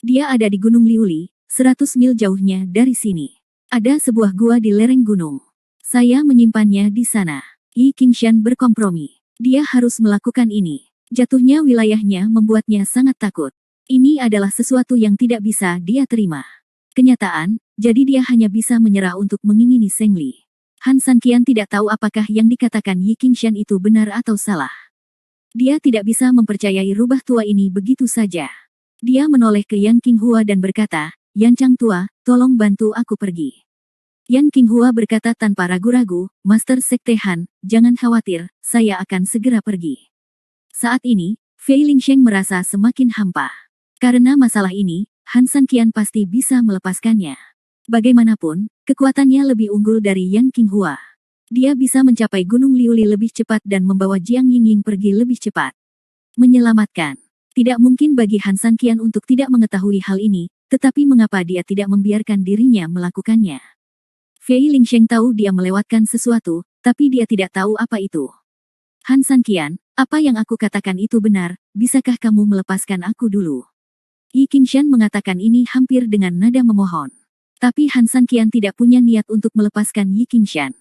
Speaker 1: Dia ada di Gunung Liuli, 100 mil jauhnya dari sini. Ada sebuah gua di lereng gunung. Saya menyimpannya di sana. Yi Qingshan berkompromi. Dia harus melakukan ini. Jatuhnya wilayahnya membuatnya sangat takut. Ini adalah sesuatu yang tidak bisa dia terima. Kenyataan, jadi dia hanya bisa menyerah untuk mengingini Zheng Li. Han Sanqian tidak tahu apakah yang dikatakan Yi Qingshan itu benar atau salah. Dia tidak bisa mempercayai rubah tua ini begitu saja. Dia menoleh ke Yan Qinghua dan berkata, "Yan Chang tua, tolong bantu aku pergi." Yan Qinghua berkata tanpa ragu-ragu, "Master Sekte Han, jangan khawatir, saya akan segera pergi." Saat ini, Fei Lingsheng merasa semakin hampa. Karena masalah ini, Han Sanqian pasti bisa melepaskannya. Bagaimanapun, kekuatannya lebih unggul dari Yan Qinghua. Dia bisa mencapai Gunung Liuli lebih cepat dan membawa Jiang Yingying pergi lebih cepat. Menyelamatkan. Tidak mungkin bagi Han Sanqian untuk tidak mengetahui hal ini, tetapi mengapa dia tidak membiarkan dirinya melakukannya? Fei Lingsheng tahu dia melewatkan sesuatu, tapi dia tidak tahu apa itu. Han Sanqian, apa yang aku katakan itu benar, bisakah kamu melepaskan aku dulu? Yi Qingshan mengatakan ini hampir dengan nada memohon. Tapi Han Sanqian tidak punya niat untuk melepaskan Yi Qingshan.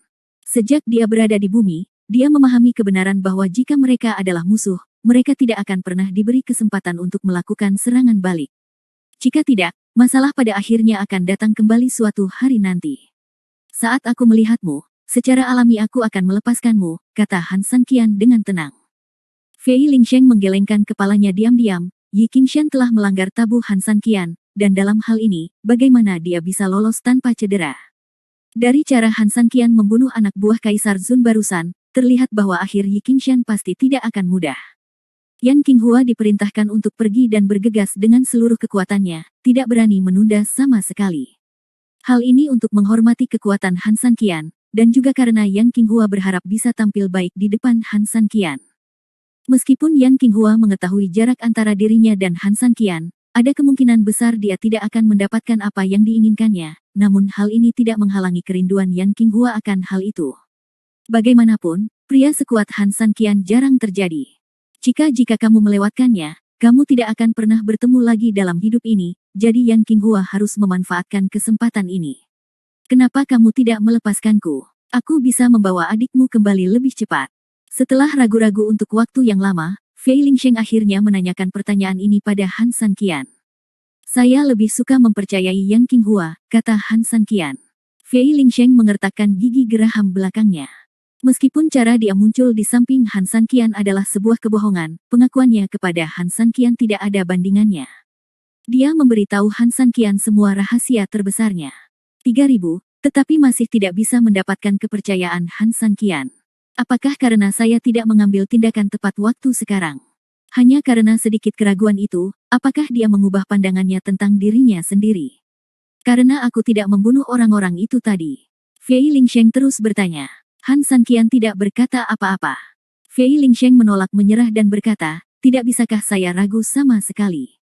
Speaker 1: Sejak dia berada di bumi, dia memahami kebenaran bahwa jika mereka adalah musuh, mereka tidak akan pernah diberi kesempatan untuk melakukan serangan balik. Jika tidak, masalah pada akhirnya akan datang kembali suatu hari nanti. Saat aku melihatmu, secara alami aku akan melepaskanmu, kata Han Sanqian dengan tenang. Fei Lingsheng menggelengkan kepalanya diam-diam. Yi Qingshan telah melanggar tabu Han Sanqian, dan dalam hal ini, bagaimana dia bisa lolos tanpa cedera? Dari cara Han Sanqian membunuh anak buah Kaisar Zun barusan, terlihat bahwa akhir Yi Qingshan pasti tidak akan mudah. Yan Qinghua diperintahkan untuk pergi dan bergegas dengan seluruh kekuatannya, tidak berani menunda sama sekali. Hal ini untuk menghormati kekuatan Han Sanqian, dan juga karena Yan Qinghua berharap bisa tampil baik di depan Han Sanqian. Meskipun Yan Qinghua mengetahui jarak antara dirinya dan Han Sanqian, ada kemungkinan besar dia tidak akan mendapatkan apa yang diinginkannya, namun hal ini tidak menghalangi kerinduan Yan Qinghua akan hal itu. Bagaimanapun, pria sekuat Han Sanqian jarang terjadi. Jika kamu melewatkannya, kamu tidak akan pernah bertemu lagi dalam hidup ini, jadi Yan Qinghua harus memanfaatkan kesempatan ini. Kenapa kamu tidak melepaskanku? Aku bisa membawa adikmu kembali lebih cepat. Setelah ragu-ragu untuk waktu yang lama, Fei Lingsheng akhirnya menanyakan pertanyaan ini pada Han Sanqian. Saya lebih suka mempercayai Yan Qinghua, kata Han Sanqian. Fei Lingsheng mengertakkan gigi geraham belakangnya. Meskipun cara dia muncul di samping Han Sanqian adalah sebuah kebohongan, pengakuannya kepada Han Sanqian tidak ada bandingannya. Dia memberitahu Han Sanqian semua rahasia terbesarnya. 3.000, tetapi masih tidak bisa mendapatkan kepercayaan Han Sanqian. Apakah karena saya tidak mengambil tindakan tepat waktu sekarang? Hanya karena sedikit keraguan itu, apakah dia mengubah pandangannya tentang dirinya sendiri? Karena aku tidak membunuh orang-orang itu tadi. Fei Lingsheng terus bertanya. Han Sanqian tidak berkata apa-apa. Fei Lingsheng menolak menyerah dan berkata, tidak bisakah saya ragu sama sekali?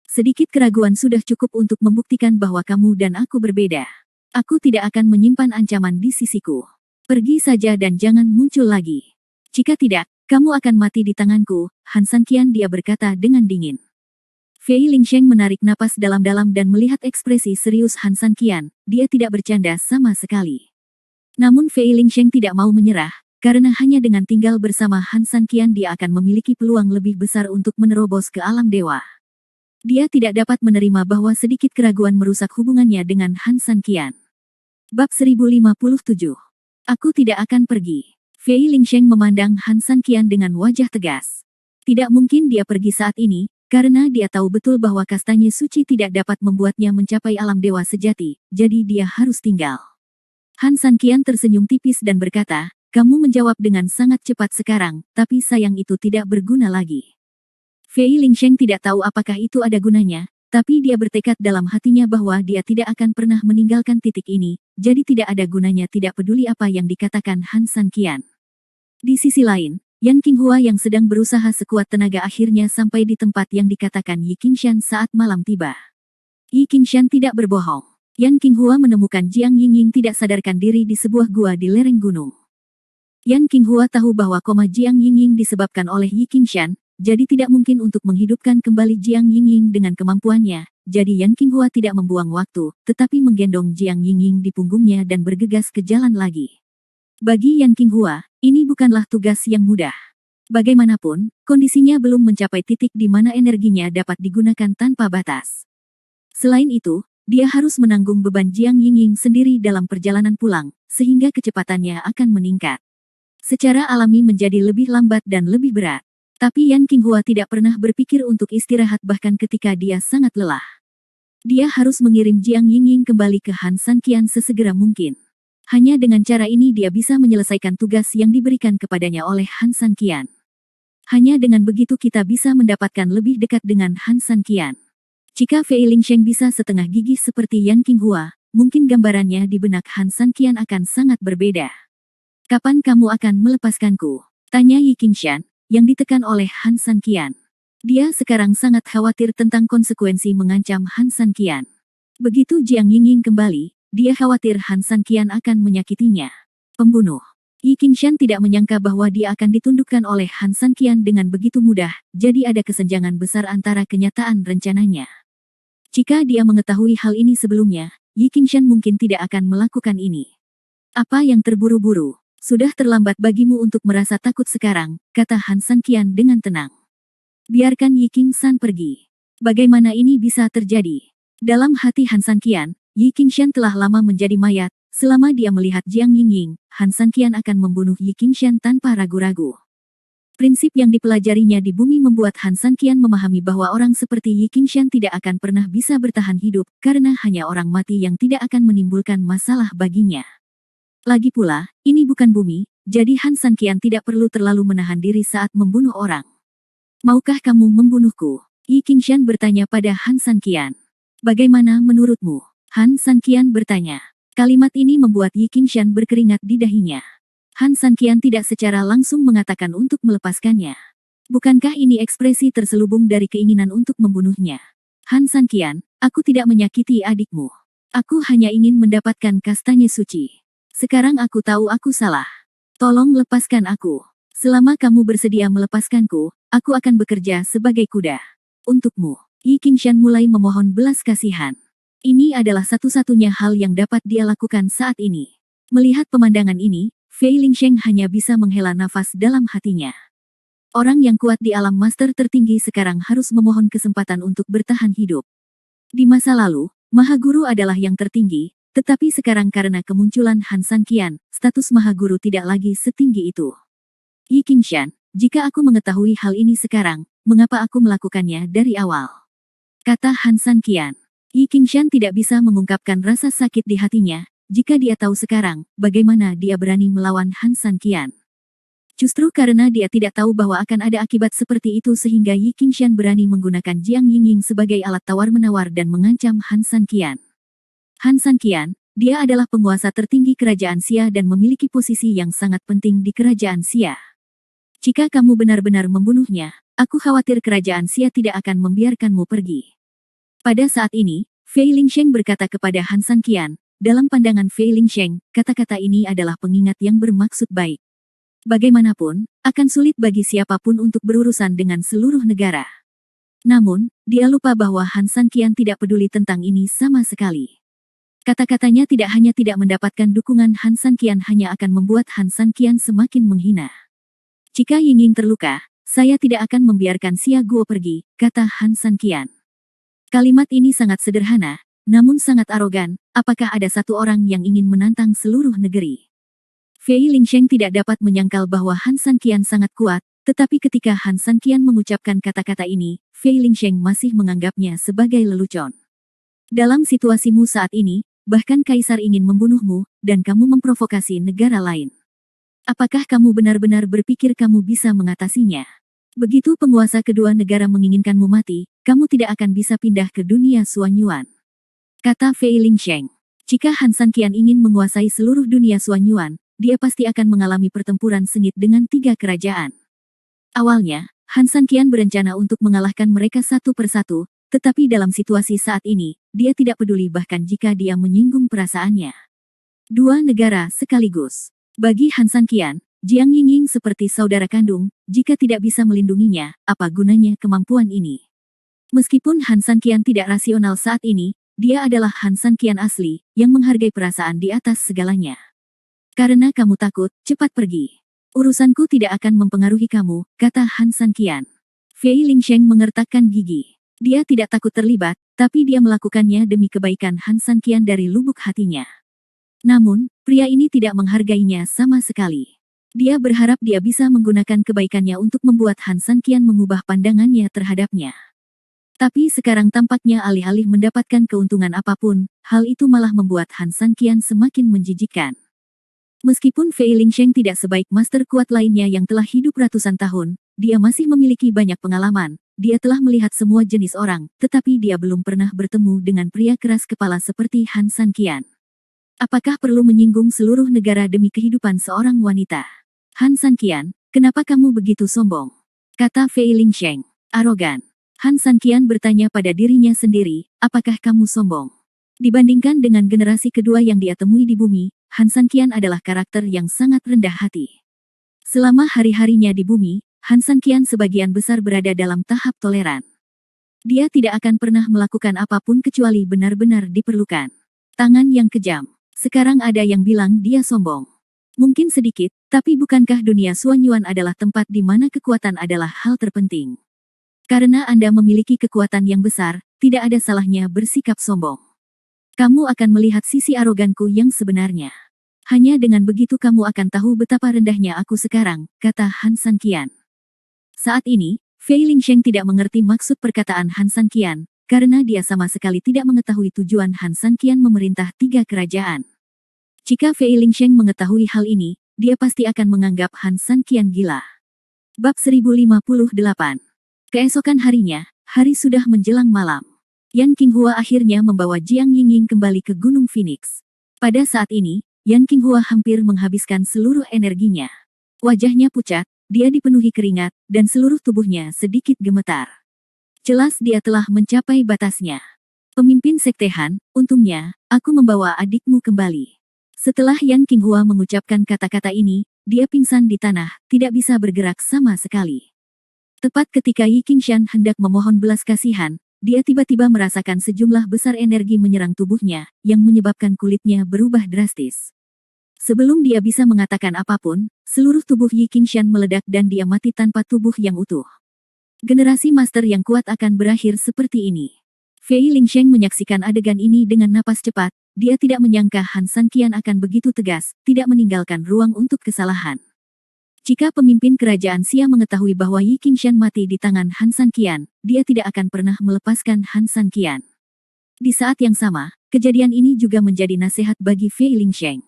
Speaker 1: Sedikit keraguan sudah cukup untuk membuktikan bahwa kamu dan aku berbeda. Aku tidak akan menyimpan ancaman di sisiku. Pergi saja dan jangan muncul lagi. Jika tidak, kamu akan mati di tanganku, Han Sanqian dia berkata dengan dingin. Fei Lingsheng menarik napas dalam-dalam dan melihat ekspresi serius Han Sanqian, dia tidak bercanda sama sekali. Namun Fei Lingsheng tidak mau menyerah, karena hanya dengan tinggal bersama Han Sanqian dia akan memiliki peluang lebih besar untuk menerobos ke alam dewa. Dia tidak dapat menerima bahwa sedikit keraguan merusak hubungannya dengan Han Sanqian. Bab 1057. Aku tidak akan pergi. Fei Lingsheng memandang Han Sanqian dengan wajah tegas. Tidak mungkin dia pergi saat ini, karena dia tahu betul bahwa kastanya suci tidak dapat membuatnya mencapai alam dewa sejati, jadi dia harus tinggal. Han Sanqian tersenyum tipis dan berkata, kamu menjawab dengan sangat cepat sekarang, tapi sayang itu tidak berguna lagi. Fei Lingsheng tidak tahu apakah itu ada gunanya, tapi dia bertekad dalam hatinya bahwa dia tidak akan pernah meninggalkan titik ini, jadi tidak ada gunanya tidak peduli apa yang dikatakan Han Sanqian. Di sisi lain, Yan Qinghua yang sedang berusaha sekuat tenaga akhirnya sampai di tempat yang dikatakan Yi Qingshan saat malam tiba. Yi Qingshan tidak berbohong. Yan Qinghua menemukan Jiang Yingying tidak sadarkan diri di sebuah gua di lereng gunung. Yan Qinghua tahu bahwa koma Jiang Yingying disebabkan oleh Yi Qingshan, jadi tidak mungkin untuk menghidupkan kembali Jiang Yingying dengan kemampuannya, jadi Yan Qinghua tidak membuang waktu, tetapi menggendong Jiang Yingying di punggungnya dan bergegas ke jalan lagi. Bagi Yan Qinghua, ini bukanlah tugas yang mudah. Bagaimanapun, kondisinya belum mencapai titik di mana energinya dapat digunakan tanpa batas. Selain itu, dia harus menanggung beban Jiang Yingying sendiri dalam perjalanan pulang, sehingga kecepatannya akan meningkat. Secara alami menjadi lebih lambat dan lebih berat. Tapi Yan Qinghua tidak pernah berpikir untuk istirahat bahkan ketika dia sangat lelah. Dia harus mengirim Jiang Yingying kembali ke Han Sanqian sesegera mungkin. Hanya dengan cara ini dia bisa menyelesaikan tugas yang diberikan kepadanya oleh Han Sanqian. Hanya dengan begitu kita bisa mendapatkan lebih dekat dengan Han Sanqian. Jika Fei Lingsheng bisa setengah gigih seperti Yan Qinghua, mungkin gambarannya di benak Han Sanqian akan sangat berbeda. Kapan kamu akan melepaskanku? Tanya Yi Qingshan, yang ditekan oleh Han Sanqian. Dia sekarang sangat khawatir tentang konsekuensi mengancam Han Sanqian. Begitu Jiang Yingying kembali, dia khawatir Han Sanqian akan menyakitinya. Pembunuh. Yi Qingshan tidak menyangka bahwa dia akan ditundukkan oleh Han Sanqian dengan begitu mudah, jadi ada kesenjangan besar antara kenyataan rencananya. Jika dia mengetahui hal ini sebelumnya, Yi Qingshan mungkin tidak akan melakukan ini. Apa yang terburu-buru? Sudah terlambat bagimu untuk merasa takut sekarang, kata Han Sanqian dengan tenang. Biarkan Yi Qingshan pergi. Bagaimana ini bisa terjadi? Dalam hati Han Sanqian, Yi Qingshan telah lama menjadi mayat. Selama dia melihat Jiang Yingying, Han Sanqian akan membunuh Yi Qingshan tanpa ragu-ragu. Prinsip yang dipelajarinya di bumi membuat Han Sanqian memahami bahwa orang seperti Yi Qingshan tidak akan pernah bisa bertahan hidup, karena hanya orang mati yang tidak akan menimbulkan masalah baginya. Lagi pula, ini bukan bumi, jadi Han Sanqian tidak perlu terlalu menahan diri saat membunuh orang. Maukah kamu membunuhku? Yi Qingshan bertanya pada Han Sanqian. Bagaimana menurutmu? Han Sanqian bertanya. Kalimat ini membuat Yi Qingshan berkeringat di dahinya. Han Sanqian tidak secara langsung mengatakan untuk melepaskannya. Bukankah ini ekspresi terselubung dari keinginan untuk membunuhnya? Han Sanqian, aku tidak menyakiti adikmu. Aku hanya ingin mendapatkan kastanya suci. Sekarang aku tahu aku salah. Tolong lepaskan aku. Selama kamu bersedia melepaskanku, aku akan bekerja sebagai kuda. Untukmu. Yi Qingshan mulai memohon belas kasihan. Ini adalah satu-satunya hal yang dapat dia lakukan saat ini. Melihat pemandangan ini, Fei Lingsheng hanya bisa menghela nafas dalam hatinya. Orang yang kuat di alam master tertinggi sekarang harus memohon kesempatan untuk bertahan hidup. Di masa lalu, Maha Guru adalah yang tertinggi, Tetapi sekarang karena kemunculan Han Sanqian, status Maha Guru tidak lagi setinggi itu. Yi Qingshan, jika aku mengetahui hal ini sekarang, mengapa aku melakukannya dari awal? Kata Han Sanqian. Yi Qingshan tidak bisa mengungkapkan rasa sakit di hatinya, jika dia tahu sekarang, bagaimana dia berani melawan Han Sanqian. Justru karena dia tidak tahu bahwa akan ada akibat seperti itu sehingga Yi Qingshan berani menggunakan Jiang Yingying sebagai alat tawar-menawar dan mengancam Han Sanqian. Han Sanqian, dia adalah penguasa tertinggi kerajaan Xia dan memiliki posisi yang sangat penting di kerajaan Xia. Jika kamu benar-benar membunuhnya, aku khawatir kerajaan Xia tidak akan membiarkanmu pergi. Pada saat ini, Fei Lingsheng berkata kepada Han Sanqian, dalam pandangan Fei Lingsheng, kata-kata ini adalah pengingat yang bermaksud baik. Bagaimanapun, akan sulit bagi siapapun untuk berurusan dengan seluruh negara. Namun, dia lupa bahwa Han Sanqian tidak peduli tentang ini sama sekali. Kata-katanya tidak hanya tidak mendapatkan dukungan Han Sanqian hanya akan membuat Han Sanqian semakin menghina. Jika Yingying terluka, saya tidak akan membiarkan Xia Guo pergi, kata Han Sanqian. Kalimat ini sangat sederhana, namun sangat arogan. Apakah ada satu orang yang ingin menantang seluruh negeri? Fei Lingsheng tidak dapat menyangkal bahwa Han Sanqian sangat kuat, tetapi ketika Han Sanqian mengucapkan kata-kata ini, Fei Lingsheng masih menganggapnya sebagai lelucon. Dalam situasimu saat ini, bahkan kaisar ingin membunuhmu, dan kamu memprovokasi negara lain. Apakah kamu benar-benar berpikir kamu bisa mengatasinya? Begitu penguasa kedua negara menginginkanmu mati, kamu tidak akan bisa pindah ke dunia Xuanyuan. Kata Fei Lingsheng. Jika Han Sanqian ingin menguasai seluruh dunia Xuanyuan, dia pasti akan mengalami pertempuran sengit dengan 3 kerajaan. Awalnya, Han Sanqian berencana untuk mengalahkan mereka satu persatu, tetapi dalam situasi saat ini, dia tidak peduli bahkan jika dia menyinggung perasaannya. 2 negara sekaligus. Bagi Han Sanqian, Jiang Yingying seperti saudara kandung, jika tidak bisa melindunginya, apa gunanya kemampuan ini? Meskipun Han Sanqian tidak rasional saat ini, dia adalah Han Sanqian asli, yang menghargai perasaan di atas segalanya. Karena kamu takut, cepat pergi. Urusanku tidak akan mempengaruhi kamu, kata Han Sanqian. Fei Lingsheng mengertakkan gigi. Dia tidak takut terlibat, tapi dia melakukannya demi kebaikan Han Sanqian dari lubuk hatinya. Namun, pria ini tidak menghargainya sama sekali. Dia berharap dia bisa menggunakan kebaikannya untuk membuat Han Sanqian mengubah pandangannya terhadapnya. Tapi sekarang tampaknya alih-alih mendapatkan keuntungan apapun, hal itu malah membuat Han Sanqian semakin menjijikkan. Meskipun Fei Lingsheng tidak sebaik master kuat lainnya yang telah hidup ratusan tahun, dia masih memiliki banyak pengalaman, dia telah melihat semua jenis orang, tetapi dia belum pernah bertemu dengan pria keras kepala seperti Han Sanqian. Apakah perlu menyinggung seluruh negara demi kehidupan seorang wanita? Han Sanqian, kenapa kamu begitu sombong? Kata Fei Lingsheng. Arogan. Han Sanqian bertanya pada dirinya sendiri, apakah kamu sombong? Dibandingkan dengan generasi kedua yang dia temui di bumi, Han Sanqian adalah karakter yang sangat rendah hati. Selama hari-harinya di bumi, Han Sanqian sebagian besar berada dalam tahap toleran. Dia tidak akan pernah melakukan apapun kecuali benar-benar diperlukan. Tangan yang kejam. Sekarang ada yang bilang dia sombong. Mungkin sedikit, tapi bukankah dunia Xuanyuan adalah tempat di mana kekuatan adalah hal terpenting? Karena Anda memiliki kekuatan yang besar, tidak ada salahnya bersikap sombong. Kamu akan melihat sisi aroganku yang sebenarnya. Hanya dengan begitu kamu akan tahu betapa rendahnya aku sekarang, kata Han Sanqian. Saat ini, Fei Lingsheng tidak mengerti maksud perkataan Han Sanqian, karena dia sama sekali tidak mengetahui tujuan Han Sanqian memerintah 3 kerajaan. Jika Fei Lingsheng mengetahui hal ini, dia pasti akan menganggap Han Sanqian gila. Bab 1058. Keesokan harinya, hari sudah menjelang malam. Yan Qinghua akhirnya membawa Jiang Yingying kembali ke Gunung Phoenix. Pada saat ini, Yan Qinghua hampir menghabiskan seluruh energinya. Wajahnya pucat, dia dipenuhi keringat, dan seluruh tubuhnya sedikit gemetar. Jelas dia telah mencapai batasnya. Pemimpin Sekte Han, untungnya, aku membawa adikmu kembali. Setelah Yan Qinghua mengucapkan kata-kata ini, dia pingsan di tanah, tidak bisa bergerak sama sekali. Tepat ketika Yi Qingshan hendak memohon belas kasihan, dia tiba-tiba merasakan sejumlah besar energi menyerang tubuhnya, yang menyebabkan kulitnya berubah drastis. Sebelum dia bisa mengatakan apapun, seluruh tubuh Yi Qingshan meledak dan dia mati tanpa tubuh yang utuh. Generasi master yang kuat akan berakhir seperti ini. Fei Lingsheng menyaksikan adegan ini dengan napas cepat, dia tidak menyangka Han Sanqian akan begitu tegas, tidak meninggalkan ruang untuk kesalahan. Jika pemimpin kerajaan Xia mengetahui bahwa Yi Qingshan mati di tangan Han Sanqian, dia tidak akan pernah melepaskan Han Sanqian. Di saat yang sama, kejadian ini juga menjadi nasihat bagi Fei Lingsheng.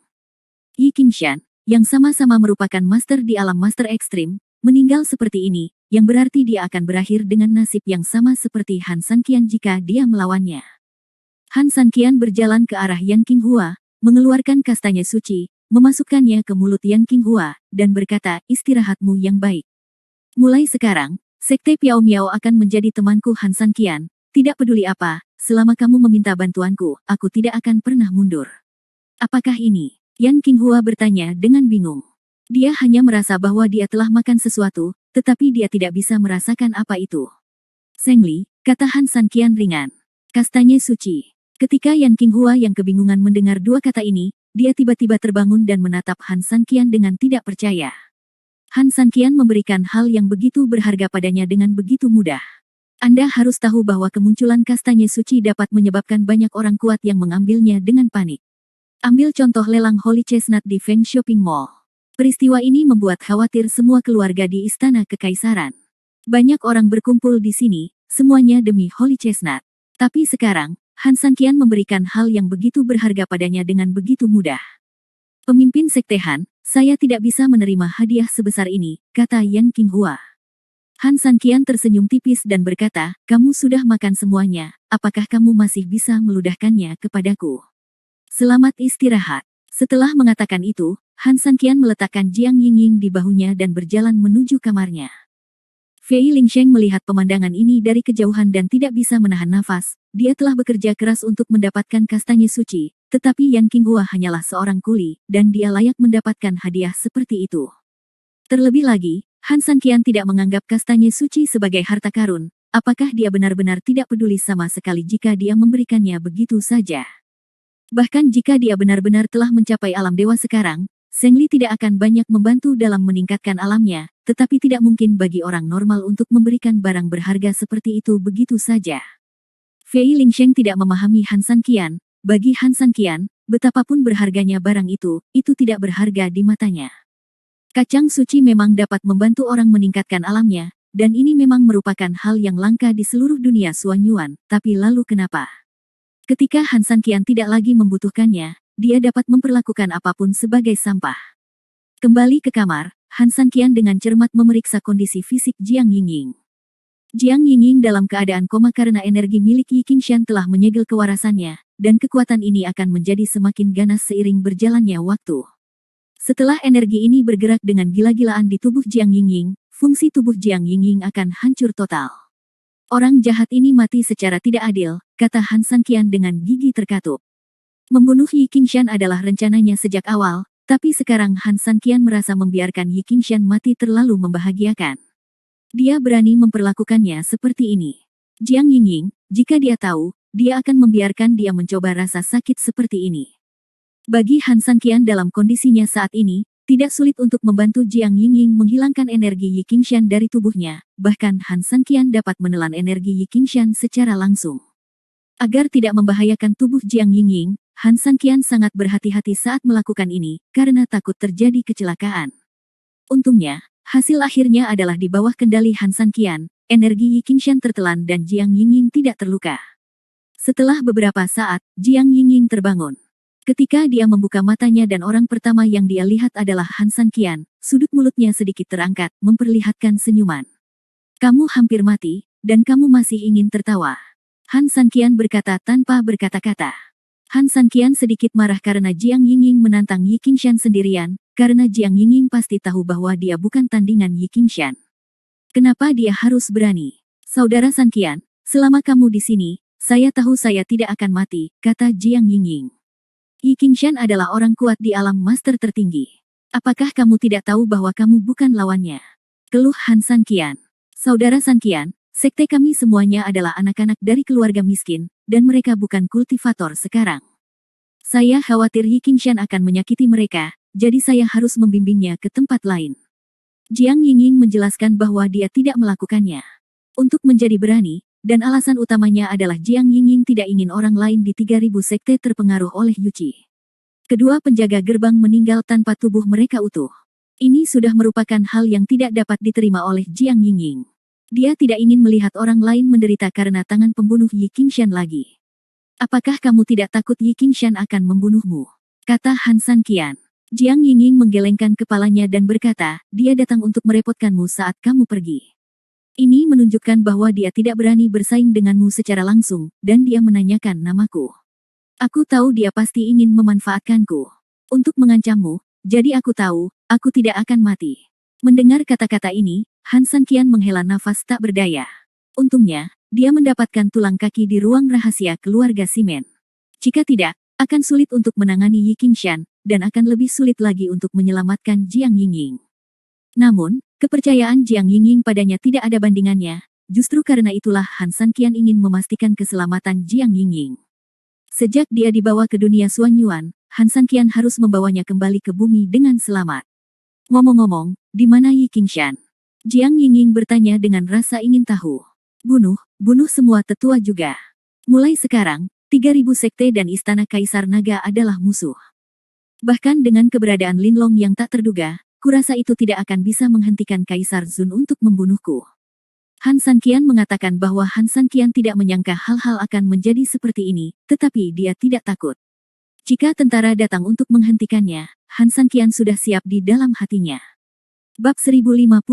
Speaker 1: Yi Qingshan, yang sama-sama merupakan master di alam master ekstrim, meninggal seperti ini, yang berarti dia akan berakhir dengan nasib yang sama seperti Han Sanqian jika dia melawannya. Han Sanqian berjalan ke arah Yan Qinghua, mengeluarkan kastanya suci, memasukkannya ke mulut Yan Qinghua, dan berkata, istirahatmu yang baik. Mulai sekarang, Sekte Piao Miao akan menjadi temanku Han Sanqian, tidak peduli apa, selama kamu meminta bantuanku, aku tidak akan pernah mundur. Apakah ini? Yan Qinghua bertanya dengan bingung. Dia hanya merasa bahwa dia telah makan sesuatu, tetapi dia tidak bisa merasakan apa itu. Zhengli, kata Han Sanqian ringan. Kastanya suci. Ketika Yan Qinghua yang kebingungan mendengar dua kata ini, dia tiba-tiba terbangun dan menatap Han Sanqian dengan tidak percaya. Han Sanqian memberikan hal yang begitu berharga padanya dengan begitu mudah. Anda harus tahu bahwa kemunculan kastanya suci dapat menyebabkan banyak orang kuat yang mengambilnya dengan panik. Ambil contoh lelang Holy Chestnut di Feng Shopping Mall. Peristiwa ini membuat khawatir semua keluarga di Istana Kekaisaran. Banyak orang berkumpul di sini, semuanya demi Holy Chestnut. Tapi sekarang, Han Sanqian memberikan hal yang begitu berharga padanya dengan begitu mudah. Pemimpin Sekte Han, saya tidak bisa menerima hadiah sebesar ini, kata Yan Qinghua. Han Sanqian tersenyum tipis dan berkata, kamu sudah makan semuanya, apakah kamu masih bisa meludahkannya kepadaku? Selamat istirahat. Setelah mengatakan itu, Han Sanqian meletakkan Jiang Yingying di bahunya dan berjalan menuju kamarnya. Fei Lingsheng melihat pemandangan ini dari kejauhan dan tidak bisa menahan nafas. Dia telah bekerja keras untuk mendapatkan kastanya suci, tetapi Yan Qinghua hanyalah seorang kuli, dan dia layak mendapatkan hadiah seperti itu. Terlebih lagi, Han Sanqian tidak menganggap kastanya suci sebagai harta karun. Apakah dia benar-benar tidak peduli sama sekali jika dia memberikannya begitu saja? Bahkan jika dia benar-benar telah mencapai alam dewa sekarang, Zhengli tidak akan banyak membantu dalam meningkatkan alamnya, tetapi tidak mungkin bagi orang normal untuk memberikan barang berharga seperti itu begitu saja. Fei Lingsheng tidak memahami Han Sanqian. Bagi Han Sanqian, betapapun berharganya barang itu tidak berharga di matanya. Kacang suci memang dapat membantu orang meningkatkan alamnya, dan ini memang merupakan hal yang langka di seluruh dunia Suanyuan, tapi lalu kenapa? Ketika Han Sanqian tidak lagi membutuhkannya, dia dapat memperlakukan apapun sebagai sampah. Kembali ke kamar, Han Sanqian dengan cermat memeriksa kondisi fisik Jiang Yingying. Jiang Yingying dalam keadaan koma karena energi milik Yi Qingshan telah menyegel kewarasannya, dan kekuatan ini akan menjadi semakin ganas seiring berjalannya waktu. Setelah energi ini bergerak dengan gila-gilaan di tubuh Jiang Yingying, fungsi tubuh Jiang Yingying akan hancur total. Orang jahat ini mati secara tidak adil, kata Han Sanqian dengan gigi terkatup. Membunuh Yi Qingshan adalah rencananya sejak awal, tapi sekarang Han Sanqian merasa membiarkan Yi Qingshan mati terlalu membahagiakan. Dia berani memperlakukannya seperti ini. Jiang Yingying, jika dia tahu, dia akan membiarkan dia mencoba rasa sakit seperti ini. Bagi Han Sanqian dalam kondisinya saat ini, tidak sulit untuk membantu Jiang Yingying menghilangkan energi Yi Qingshan dari tubuhnya, bahkan Han Sanqian dapat menelan energi Yi Qingshan secara langsung. Agar tidak membahayakan tubuh Jiang Yingying, Han Sanqian sangat berhati-hati saat melakukan ini, karena takut terjadi kecelakaan. Untungnya, hasil akhirnya adalah di bawah kendali Han Sanqian, energi Yi Qingshan tertelan dan Jiang Yingying tidak terluka. Setelah beberapa saat, Jiang Yingying terbangun. Ketika dia membuka matanya dan orang pertama yang dia lihat adalah Han Sanqian, sudut mulutnya sedikit terangkat, memperlihatkan senyuman. Kamu hampir mati, dan kamu masih ingin tertawa. Han Sanqian berkata tanpa berkata-kata. Han Sanqian sedikit marah karena Jiang Yingying menantang Yi Qingshan sendirian, karena Jiang Yingying pasti tahu bahwa dia bukan tandingan Yi Qingshan. Kenapa dia harus berani? Saudara Sanqian, selama kamu di sini, saya tahu saya tidak akan mati, kata Jiang Yingying. Yi Qingshan adalah orang kuat di alam master tertinggi. Apakah kamu tidak tahu bahwa kamu bukan lawannya? Keluh Han Sanqian. Saudara Sanqian, sekte kami semuanya adalah anak-anak dari keluarga miskin, dan mereka bukan kultivator sekarang. Saya khawatir Yi Qingshan akan menyakiti mereka, jadi saya harus membimbingnya ke tempat lain. Jiang Yingying menjelaskan bahwa dia tidak melakukannya. Untuk menjadi berani, dan alasan utamanya adalah Jiang Yingying tidak ingin orang lain di 3000 sekte terpengaruh oleh Yuqi. Kedua penjaga gerbang meninggal tanpa tubuh mereka utuh. Ini sudah merupakan hal yang tidak dapat diterima oleh Jiang Yingying. Dia tidak ingin melihat orang lain menderita karena tangan pembunuh Yi Qingshan lagi. Apakah kamu tidak takut Yi Qingshan akan membunuhmu? Kata Han Sanqian. Jiang Yingying menggelengkan kepalanya dan berkata, dia datang untuk merepotkanmu saat kamu pergi. Ini menunjukkan bahwa dia tidak berani bersaing denganmu secara langsung, dan dia menanyakan namaku. Aku tahu dia pasti ingin memanfaatkanku untuk mengancammu, jadi aku tahu, aku tidak akan mati. Mendengar kata-kata ini, Han Sanqian menghela nafas tak berdaya. Untungnya, dia mendapatkan tulang kaki di ruang rahasia keluarga Simen. Jika tidak, akan sulit untuk menangani Yi Qingshan, dan akan lebih sulit lagi untuk menyelamatkan Jiang Yingying. Namun, kepercayaan Jiang Yingying padanya tidak ada bandingannya, justru karena itulah Han Sanqian ingin memastikan keselamatan Jiang Yingying. Sejak dia dibawa ke dunia Suanyuan, Han Sanqian harus membawanya kembali ke bumi dengan selamat. Ngomong-ngomong, di mana Yi Qingshan? Jiang Yingying bertanya dengan rasa ingin tahu. Bunuh semua tetua juga. Mulai sekarang, 3000 sekte dan istana Kaisar Naga adalah musuh. Bahkan dengan keberadaan Linlong yang tak terduga, kurasa itu tidak akan bisa menghentikan Kaisar Zun untuk membunuhku. Han Sanqian mengatakan bahwa Han Sanqian tidak menyangka hal-hal akan menjadi seperti ini, tetapi dia tidak takut. Jika tentara datang untuk menghentikannya, Han Sanqian sudah siap di dalam hatinya. Bab 1059.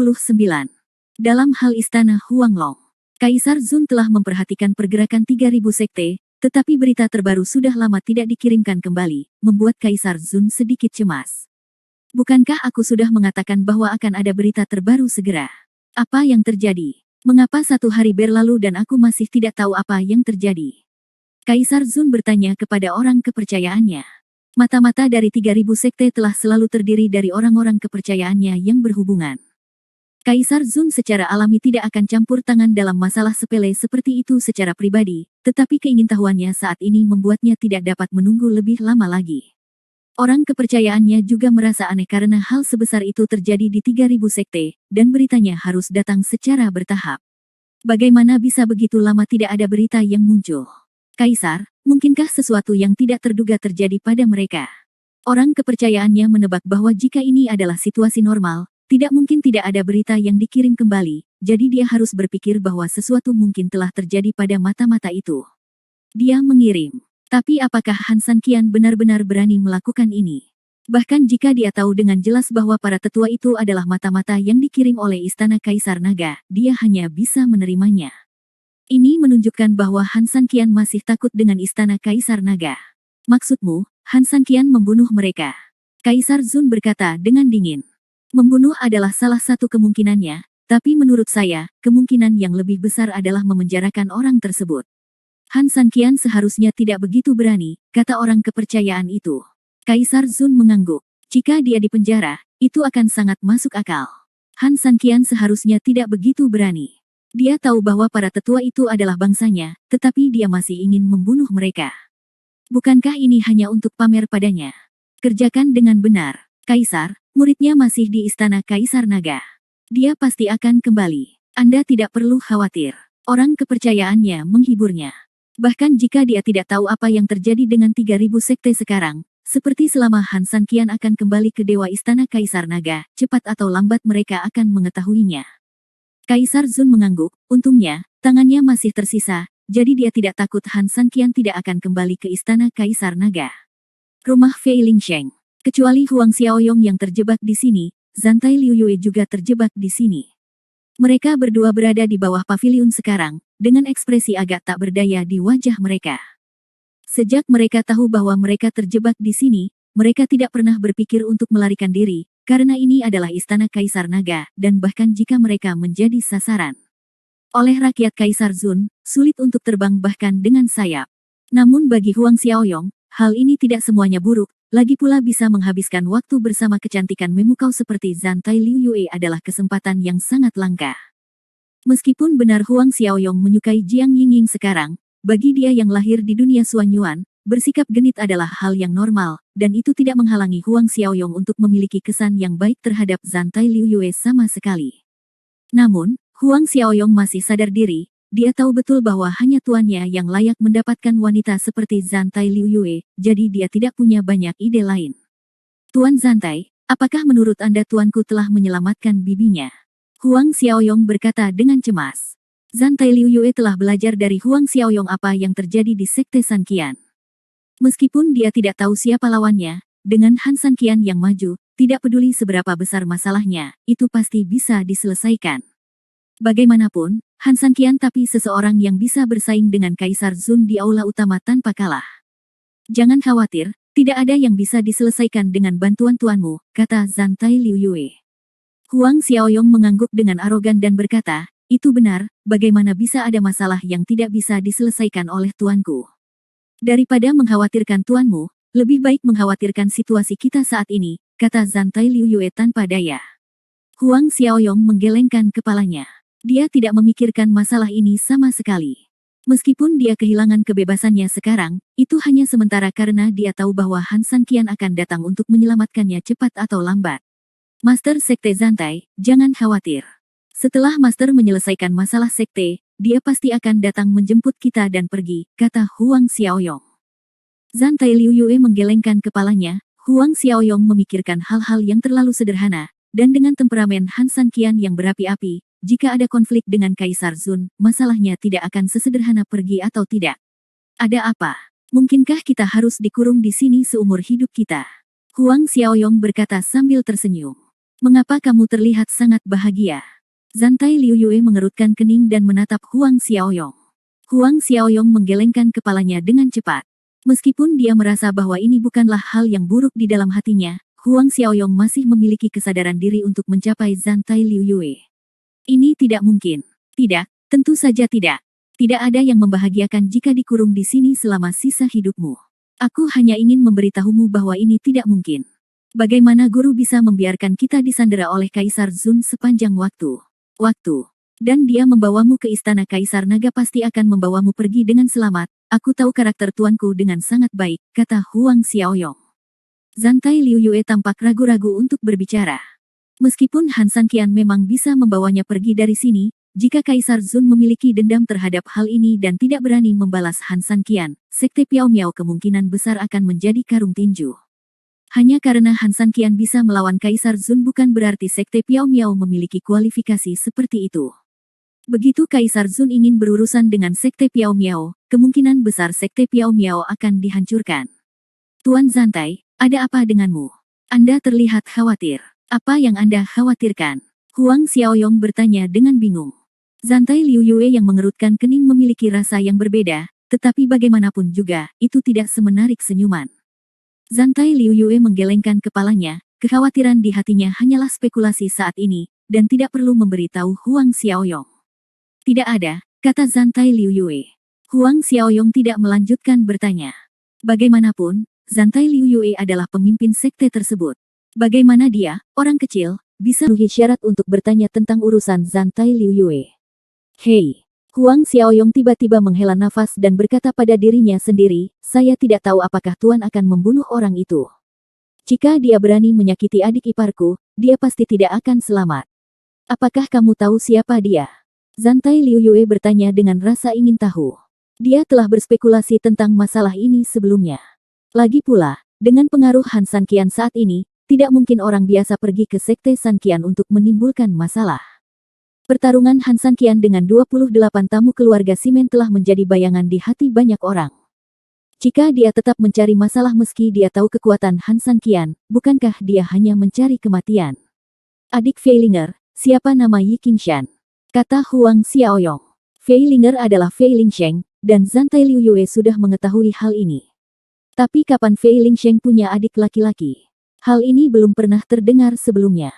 Speaker 1: Dalam hal istana Huanglong, Kaisar Zun telah memperhatikan pergerakan 3000 sekte, tetapi berita terbaru sudah lama tidak dikirimkan kembali, membuat Kaisar Zun sedikit cemas. Bukankah aku sudah mengatakan bahwa akan ada berita terbaru segera? Apa yang terjadi? Mengapa 1 hari berlalu dan aku masih tidak tahu apa yang terjadi? Kaisar Zun bertanya kepada orang kepercayaannya. Mata-mata dari 3000 sekte telah selalu terdiri dari orang-orang kepercayaannya yang berhubungan. Kaisar Zun secara alami tidak akan campur tangan dalam masalah sepele seperti itu secara pribadi, tetapi keingintahuannya saat ini membuatnya tidak dapat menunggu lebih lama lagi. Orang kepercayaannya juga merasa aneh karena hal sebesar itu terjadi di 3000 sekte, dan beritanya harus datang secara bertahap. Bagaimana bisa begitu lama tidak ada berita yang muncul? Kaisar, mungkinkah sesuatu yang tidak terduga terjadi pada mereka? Orang kepercayaannya menebak bahwa jika ini adalah situasi normal, tidak mungkin tidak ada berita yang dikirim kembali, jadi dia harus berpikir bahwa sesuatu mungkin telah terjadi pada mata-mata itu. Dia mengirim. Tapi apakah Han Sanqian benar-benar berani melakukan ini? Bahkan jika dia tahu dengan jelas bahwa para tetua itu adalah mata-mata yang dikirim oleh Istana Kaisar Naga, dia hanya bisa menerimanya. Ini menunjukkan bahwa Han Sanqian masih takut dengan Istana Kaisar Naga. Maksudmu, Han Sanqian membunuh mereka? Kaisar Zun berkata dengan dingin. Membunuh adalah salah satu kemungkinannya, tapi menurut saya, kemungkinan yang lebih besar adalah memenjarakan orang tersebut. Han Sanqian seharusnya tidak begitu berani, kata orang kepercayaan itu. Kaisar Zun mengangguk. Jika dia dipenjara, itu akan sangat masuk akal. Han Sanqian seharusnya tidak begitu berani. Dia tahu bahwa para tetua itu adalah bangsanya, tetapi dia masih ingin membunuh mereka. Bukankah ini hanya untuk pamer padanya? Kerjakan dengan benar. Kaisar, muridnya masih di istana Kaisar Naga. Dia pasti akan kembali. Anda tidak perlu khawatir. Orang kepercayaannya menghiburnya. Bahkan jika dia tidak tahu apa yang terjadi dengan 3000 sekte sekarang, seperti selama Han Sanqian akan kembali ke Dewa Istana Kaisar Naga, cepat atau lambat mereka akan mengetahuinya. Kaisar Zun mengangguk, untungnya, tangannya masih tersisa, jadi dia tidak takut Han Sanqian tidak akan kembali ke Istana Kaisar Naga. Rumah Fei Lingsheng. Kecuali Huang Xiaoyong yang terjebak di sini, Zantai Liu Yue juga terjebak di sini. Mereka berdua berada di bawah paviliun sekarang, dengan ekspresi agak tak berdaya di wajah mereka. Sejak mereka tahu bahwa mereka terjebak di sini, mereka tidak pernah berpikir untuk melarikan diri, karena ini adalah istana Kaisar Naga, dan bahkan jika mereka menjadi sasaran oleh rakyat Kaisar Zun, sulit untuk terbang bahkan dengan sayap. Namun bagi Huang Xiaoyong, hal ini tidak semuanya buruk, lagi pula bisa menghabiskan waktu bersama kecantikan memukau seperti Zantai Liu Yue adalah kesempatan yang sangat langka. Meskipun benar Huang Xiaoyong menyukai Jiang Yingying sekarang, bagi dia yang lahir di dunia Suanyuan, bersikap genit adalah hal yang normal, dan itu tidak menghalangi Huang Xiaoyong untuk memiliki kesan yang baik terhadap Zantai Liu Yue sama sekali. Namun, Huang Xiaoyong masih sadar diri, dia tahu betul bahwa hanya tuannya yang layak mendapatkan wanita seperti Zantai Liu Yue, jadi dia tidak punya banyak ide lain. Tuan Zantai, apakah menurut Anda tuanku telah menyelamatkan bibinya? Huang Xiaoyong berkata dengan cemas. Zantai Liu Yue telah belajar dari Huang Xiaoyong apa yang terjadi di Sekte San Qian. Meskipun dia tidak tahu siapa lawannya, dengan Han San Qian yang maju, tidak peduli seberapa besar masalahnya, itu pasti bisa diselesaikan. Bagaimanapun, Han San Qian tapi seseorang yang bisa bersaing dengan Kaisar Zun di aula utama tanpa kalah. Jangan khawatir, tidak ada yang bisa diselesaikan dengan bantuan tuanmu, kata Zantai Liu Yue. Huang Xiaoyong mengangguk dengan arogan dan berkata, itu benar, bagaimana bisa ada masalah yang tidak bisa diselesaikan oleh tuanku. Daripada mengkhawatirkan tuanmu, lebih baik mengkhawatirkan situasi kita saat ini, kata Zantai Liu Yue tanpa daya. Huang Xiaoyong menggelengkan kepalanya. Dia tidak memikirkan masalah ini sama sekali. Meskipun dia kehilangan kebebasannya sekarang, itu hanya sementara karena dia tahu bahwa Han San Qian akan datang untuk menyelamatkannya cepat atau lambat. Master Sekte Zantai, jangan khawatir. Setelah Master menyelesaikan masalah sekte, dia pasti akan datang menjemput kita dan pergi, kata Huang Xiaoyong. Zantai Liu Yue menggelengkan kepalanya. Huang Xiaoyong memikirkan hal-hal yang terlalu sederhana, dan dengan temperamen Han San Qian yang berapi-api, jika ada konflik dengan Kaisar Zun, masalahnya tidak akan sesederhana pergi atau tidak. Ada apa? Mungkinkah kita harus dikurung di sini seumur hidup kita? Huang Xiaoyong berkata sambil tersenyum. Mengapa kamu terlihat sangat bahagia? Zantai Liu Yue mengerutkan kening dan menatap Huang Xiaoyong. Huang Xiaoyong menggelengkan kepalanya dengan cepat. Meskipun dia merasa bahwa ini bukanlah hal yang buruk di dalam hatinya, Huang Xiaoyong masih memiliki kesadaran diri untuk mencapai Zantai Liu Yue. Ini tidak mungkin. Tidak, tentu saja tidak. Tidak ada yang membahagiakan jika dikurung di sini selama sisa hidupmu. Aku hanya ingin memberitahumu bahwa ini tidak mungkin. Bagaimana guru bisa membiarkan kita disandera oleh Kaisar Zun sepanjang waktu? Dan dia membawamu ke istana Kaisar Naga pasti akan membawamu pergi dengan selamat. Aku tahu karakter tuanku dengan sangat baik, kata Huang Xiaoyong. Zantai Liu Yue tampak ragu-ragu untuk berbicara. Meskipun Han San Qian memang bisa membawanya pergi dari sini, jika Kaisar Zun memiliki dendam terhadap hal ini dan tidak berani membalas Han San Qian, Sekte Piao Miao kemungkinan besar akan menjadi karung tinju. Hanya karena Han San Qian bisa melawan Kaisar Zun bukan berarti Sekte Piao Miao memiliki kualifikasi seperti itu. Begitu Kaisar Zun ingin berurusan dengan Sekte Piao Miao, kemungkinan besar Sekte Piao Miao akan dihancurkan. Tuan Zantai, ada apa denganmu? Anda terlihat khawatir. Apa yang Anda khawatirkan? Huang Xiaoyong bertanya dengan bingung. Zantai Liu Yue yang mengerutkan kening memiliki rasa yang berbeda, tetapi bagaimanapun juga, itu tidak semenarik senyuman. Zantai Liu Yue menggelengkan kepalanya, kekhawatiran di hatinya hanyalah spekulasi saat ini, dan tidak perlu memberitahu Huang Xiaoyong. Tidak ada, kata Zantai Liu Yue. Huang Xiaoyong tidak melanjutkan bertanya. Bagaimanapun, Zantai Liu Yue adalah pemimpin sekte tersebut. Bagaimana dia, orang kecil, bisa memenuhi syarat untuk bertanya tentang urusan Zantai Liu Yue? Hei! Huang Xiaoyong tiba-tiba menghela nafas dan berkata pada dirinya sendiri, saya tidak tahu apakah Tuan akan membunuh orang itu. Jika dia berani menyakiti adik iparku, dia pasti tidak akan selamat. Apakah kamu tahu siapa dia? Zantai Liu Yue bertanya dengan rasa ingin tahu. Dia telah berspekulasi tentang masalah ini sebelumnya. Lagi pula, dengan pengaruh Han San Qian saat ini, tidak mungkin orang biasa pergi ke Sekte San Qian untuk menimbulkan masalah. Pertarungan Han San Qian dengan 28 tamu keluarga Simen telah menjadi bayangan di hati banyak orang. Jika dia tetap mencari masalah meski dia tahu kekuatan Han San Qian, bukankah dia hanya mencari kematian? Adik Feilinger, siapa nama Yi Qingshan? Kata Huang Xiaoyong. Feilinger adalah Fei Lingsheng, dan Zantai Liu Yue sudah mengetahui hal ini. Tapi kapan Fei Lingsheng punya adik laki-laki? Hal ini belum pernah terdengar sebelumnya.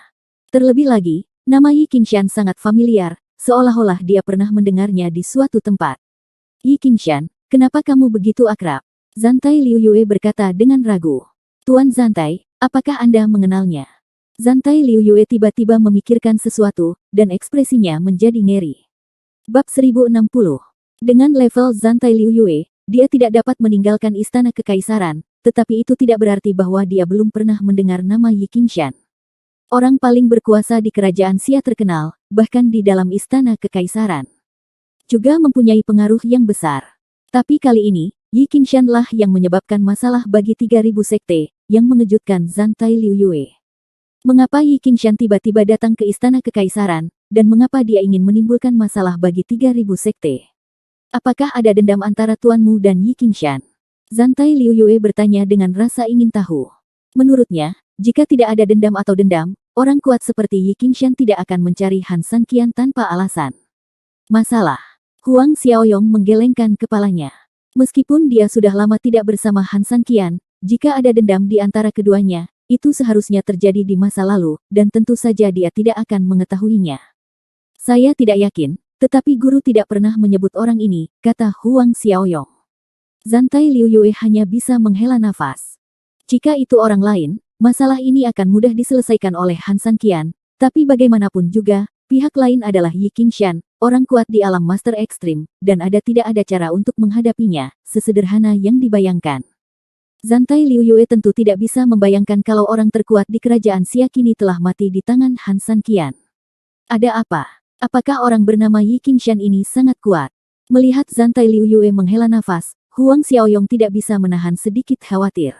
Speaker 1: Terlebih lagi, nama Yi Qingshan sangat familiar, seolah-olah dia pernah mendengarnya di suatu tempat. Yi Qingshan, kenapa kamu begitu akrab? Zantai Liu Yue berkata dengan ragu. Tuan Zantai, apakah Anda mengenalnya? Zantai Liu Yue tiba-tiba memikirkan sesuatu, dan ekspresinya menjadi ngeri. Bab 1060. Dengan level Zantai Liu Yue, dia tidak dapat meninggalkan istana kekaisaran, tetapi itu tidak berarti bahwa dia belum pernah mendengar nama Yi Qingshan. Orang paling berkuasa di kerajaan Xia terkenal, bahkan di dalam istana kekaisaran. juga mempunyai pengaruh yang besar. Tapi kali ini, Yi Qingshan lah yang menyebabkan masalah bagi 3000 sekte, yang mengejutkan Zantai Liu Yue. Mengapa Yi Qingshan tiba-tiba datang ke istana kekaisaran, dan mengapa dia ingin menimbulkan masalah bagi 3000 sekte? Apakah ada dendam antara tuanmu dan Yi Qingshan? Zantai Liu Yue bertanya dengan rasa ingin tahu. Menurutnya, jika tidak ada dendam atau dendam, orang kuat seperti Yi Qingshan tidak akan mencari Han Sanqian tanpa alasan. Masalah. Huang Xiaoyong menggelengkan kepalanya. Meskipun dia sudah lama tidak bersama Han Sanqian, jika ada dendam di antara keduanya, itu seharusnya terjadi di masa lalu, dan tentu saja dia tidak akan mengetahuinya. Saya tidak yakin, tetapi guru tidak pernah menyebut orang ini, kata Huang Xiaoyong. Zantai Liu Yue hanya bisa menghela nafas. Jika itu orang lain, masalah ini akan mudah diselesaikan oleh Han Sanqian, tapi bagaimanapun juga, pihak lain adalah Yi Qingshan, orang kuat di alam Master Ekstrim, dan tidak ada cara untuk menghadapinya, sesederhana yang dibayangkan. Zantai Liu Yue tentu tidak bisa membayangkan kalau orang terkuat di kerajaan Xia kini telah mati di tangan Han Sanqian. Ada apa? Apakah orang bernama Yi Qingshan ini sangat kuat? Melihat Zantai Liu Yue menghela nafas, Huang Xiaoyong tidak bisa menahan sedikit khawatir.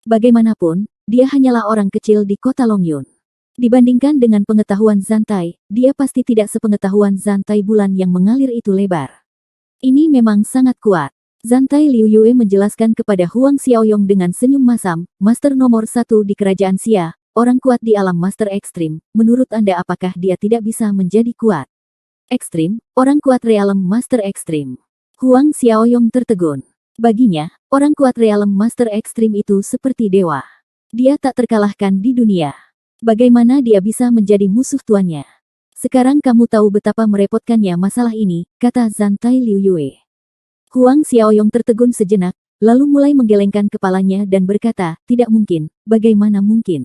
Speaker 1: Bagaimanapun, dia hanyalah orang kecil di kota Longyun. Dibandingkan dengan pengetahuan Zantai, dia pasti tidak sepengetahuan Zantai bulan yang mengalir itu lebar. Ini memang sangat kuat. Zantai Liu Yue menjelaskan kepada Huang Xiaoyong dengan senyum masam, Master nomor 1 di kerajaan Xia, orang kuat di alam Master Ekstrim, menurut Anda apakah dia tidak bisa menjadi kuat? Ekstrim, orang kuat realem Master Ekstrim. Huang Xiaoyong tertegun. Baginya, orang kuat realem Master Ekstrim itu seperti dewa. Dia tak terkalahkan di dunia. Bagaimana dia bisa menjadi musuh tuannya? Sekarang kamu tahu betapa merepotkannya masalah ini, kata Zantai Liu Yue. Huang Xiaoyong tertegun sejenak, lalu mulai menggelengkan kepalanya dan berkata, tidak mungkin, bagaimana mungkin?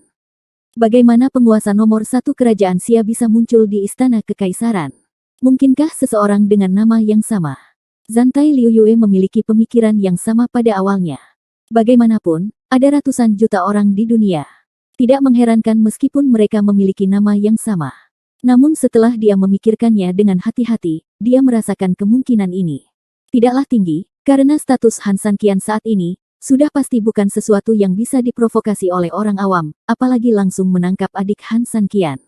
Speaker 1: Bagaimana penguasa nomor 1 kerajaan Xia bisa muncul di istana kekaisaran? Mungkinkah seseorang dengan nama yang sama? Zantai Liu Yue memiliki pemikiran yang sama pada awalnya. Bagaimanapun, ada ratusan juta orang di dunia. Tidak mengherankan meskipun mereka memiliki nama yang sama. Namun setelah dia memikirkannya dengan hati-hati, dia merasakan kemungkinan ini tidaklah tinggi, karena status Han Sanqian saat ini, sudah pasti bukan sesuatu yang bisa diprovokasi oleh orang awam, apalagi langsung menangkap adik Han Sanqian.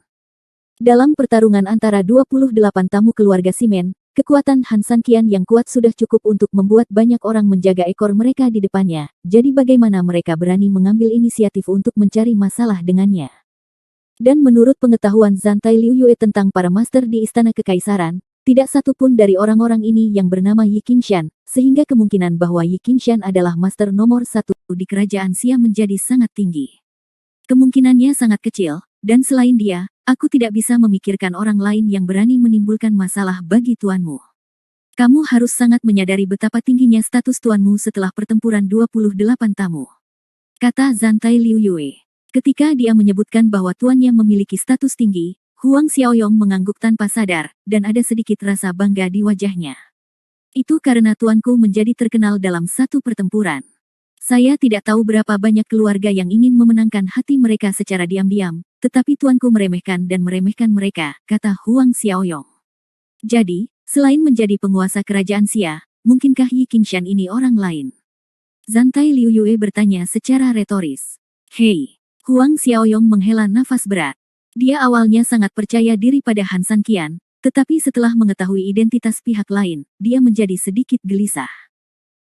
Speaker 1: Dalam pertarungan antara 28 tamu keluarga Simen, kekuatan Han Sanqian yang kuat sudah cukup untuk membuat banyak orang menjaga ekor mereka di depannya, jadi bagaimana mereka berani mengambil inisiatif untuk mencari masalah dengannya? Dan menurut pengetahuan Zantai Liu Yue tentang para master di Istana Kekaisaran, tidak satu pun dari orang-orang ini yang bernama Yi Qingshan, sehingga kemungkinan bahwa Yi Qingshan adalah master nomor 1 di kerajaan Xia menjadi sangat tinggi. Kemungkinannya sangat kecil, dan selain dia, aku tidak bisa memikirkan orang lain yang berani menimbulkan masalah bagi tuanmu. Kamu harus sangat menyadari betapa tingginya status tuanmu setelah pertempuran 28 tamu. Kata Zantai Liu Yue. Ketika dia menyebutkan bahwa tuannya memiliki status tinggi, Huang Xiaoyong mengangguk tanpa sadar, dan ada sedikit rasa bangga di wajahnya. Itu karena tuanku menjadi terkenal dalam satu pertempuran. Saya tidak tahu berapa banyak keluarga yang ingin memenangkan hati mereka secara diam-diam, tetapi tuanku meremehkan dan meremehkan mereka, kata Huang Xiaoyong. Jadi, selain menjadi penguasa kerajaan Xia, mungkinkah Yi Qingshan ini orang lain? Zantai Liu Yue bertanya secara retoris. Hei, Huang Xiaoyong menghela nafas berat. Dia awalnya sangat percaya diri pada Han Sanqian, tetapi setelah mengetahui identitas pihak lain, dia menjadi sedikit gelisah.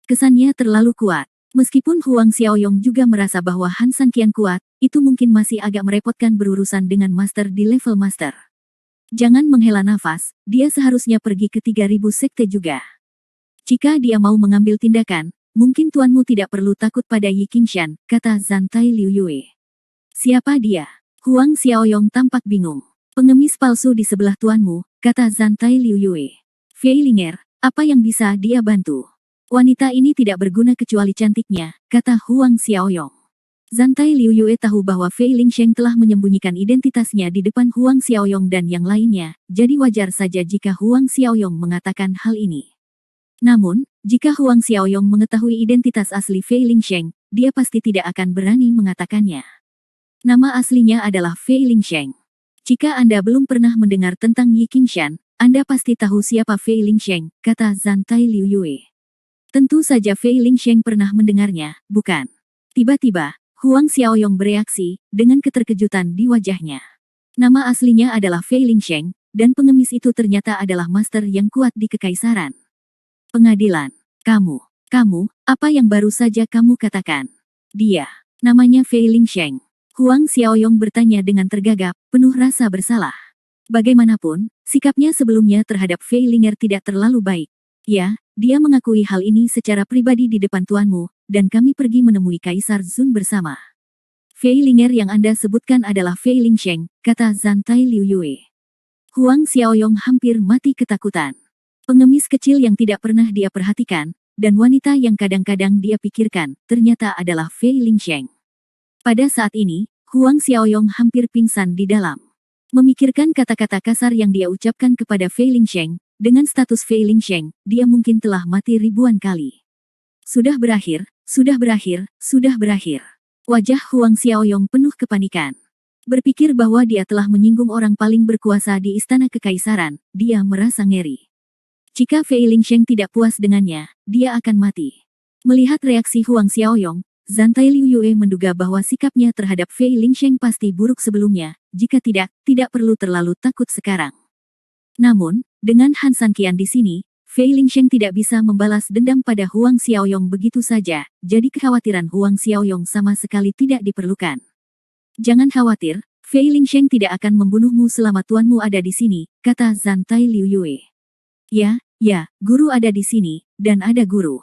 Speaker 1: Kesannya terlalu kuat. Meskipun Huang Xiaoyong juga merasa bahwa Han Sanqian kuat, itu mungkin masih agak merepotkan berurusan dengan master di level master. Jangan menghela nafas, dia seharusnya pergi ke 3000 sekte juga. Jika dia mau mengambil tindakan, mungkin tuanmu tidak perlu takut pada Yi Qingshan, kata Zantai Liu Yue. Siapa dia? Huang Xiaoyong tampak bingung. Pengemis palsu di sebelah tuanmu, kata Zantai Liu Yue. Fei Linger, apa yang bisa dia bantu? Wanita ini tidak berguna kecuali cantiknya, kata Huang Xiaoyong. Zantai Liu Yue tahu bahwa Fei Lingsheng telah menyembunyikan identitasnya di depan Huang Xiaoyong dan yang lainnya, jadi wajar saja jika Huang Xiaoyong mengatakan hal ini. Namun, jika Huang Xiaoyong mengetahui identitas asli Fei Lingsheng, dia pasti tidak akan berani mengatakannya. Nama aslinya adalah Fei Lingsheng. Jika Anda belum pernah mendengar tentang Yi Qingshan, Anda pasti tahu siapa Fei Lingsheng, kata Zantai Liu Yue. Tentu saja Fei Lingsheng pernah mendengarnya, bukan? Tiba-tiba, Huang Xiaoyong bereaksi, dengan keterkejutan di wajahnya. Nama aslinya adalah Fei Lingsheng, dan pengemis itu ternyata adalah master yang kuat di kekaisaran. Pengadilan. Kamu, apa yang baru saja kamu katakan? Dia, namanya Fei Lingsheng. Huang Xiaoyong bertanya dengan tergagap, penuh rasa bersalah. Bagaimanapun, sikapnya sebelumnya terhadap Fei Linger tidak terlalu baik. Ya, dia mengakui hal ini secara pribadi di depan tuanmu, dan kami pergi menemui Kaisar Zun bersama. Fei Linger yang Anda sebutkan adalah Fei Lingsheng, kata Zantai Liu Yue. Huang Xiaoyong hampir mati ketakutan. Pengemis kecil yang tidak pernah dia perhatikan, dan wanita yang kadang-kadang dia pikirkan, ternyata adalah Fei Lingsheng. Pada saat ini, Huang Xiaoyong hampir pingsan di dalam. Memikirkan kata-kata kasar yang dia ucapkan kepada Fei Lingsheng, dengan status Fei Lingsheng, dia mungkin telah mati ribuan kali. Sudah berakhir, sudah berakhir, sudah berakhir. Wajah Huang Xiaoyong penuh kepanikan. Berpikir bahwa dia telah menyinggung orang paling berkuasa di istana kekaisaran, dia merasa ngeri. Jika Fei Lingsheng tidak puas dengannya, dia akan mati. Melihat reaksi Huang Xiaoyong, Zantai Liu Yue menduga bahwa sikapnya terhadap Fei Lingsheng pasti buruk sebelumnya, jika tidak perlu terlalu takut sekarang. Namun, dengan Han Sanqian di sini, Fei Lingsheng tidak bisa membalas dendam pada Huang Xiaoyong begitu saja, jadi kekhawatiran Huang Xiaoyong sama sekali tidak diperlukan. Jangan khawatir, Fei Lingsheng tidak akan membunuhmu selama tuanmu ada di sini, kata Zantai Liu Yue. Ya, guru ada di sini, dan ada guru.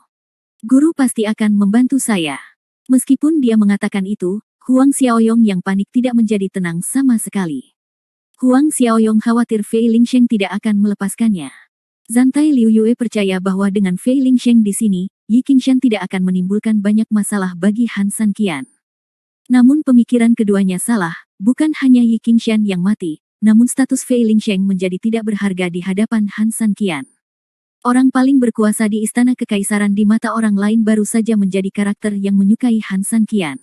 Speaker 1: Guru pasti akan membantu saya. Meskipun dia mengatakan itu, Huang Xiaoyong yang panik tidak menjadi tenang sama sekali. Huang Xiaoyong khawatir Fei Lingsheng tidak akan melepaskannya. Zantai Liu Yue percaya bahwa dengan Fei Lingsheng di sini, Yi Qingshan tidak akan menimbulkan banyak masalah bagi Han Sanqian. Namun pemikiran keduanya salah, bukan hanya Yi Qingshan yang mati, namun status Fei Lingsheng menjadi tidak berharga di hadapan Han Sanqian. Orang paling berkuasa di istana kekaisaran di mata orang lain baru saja menjadi karakter yang menyukai Han Sanqian.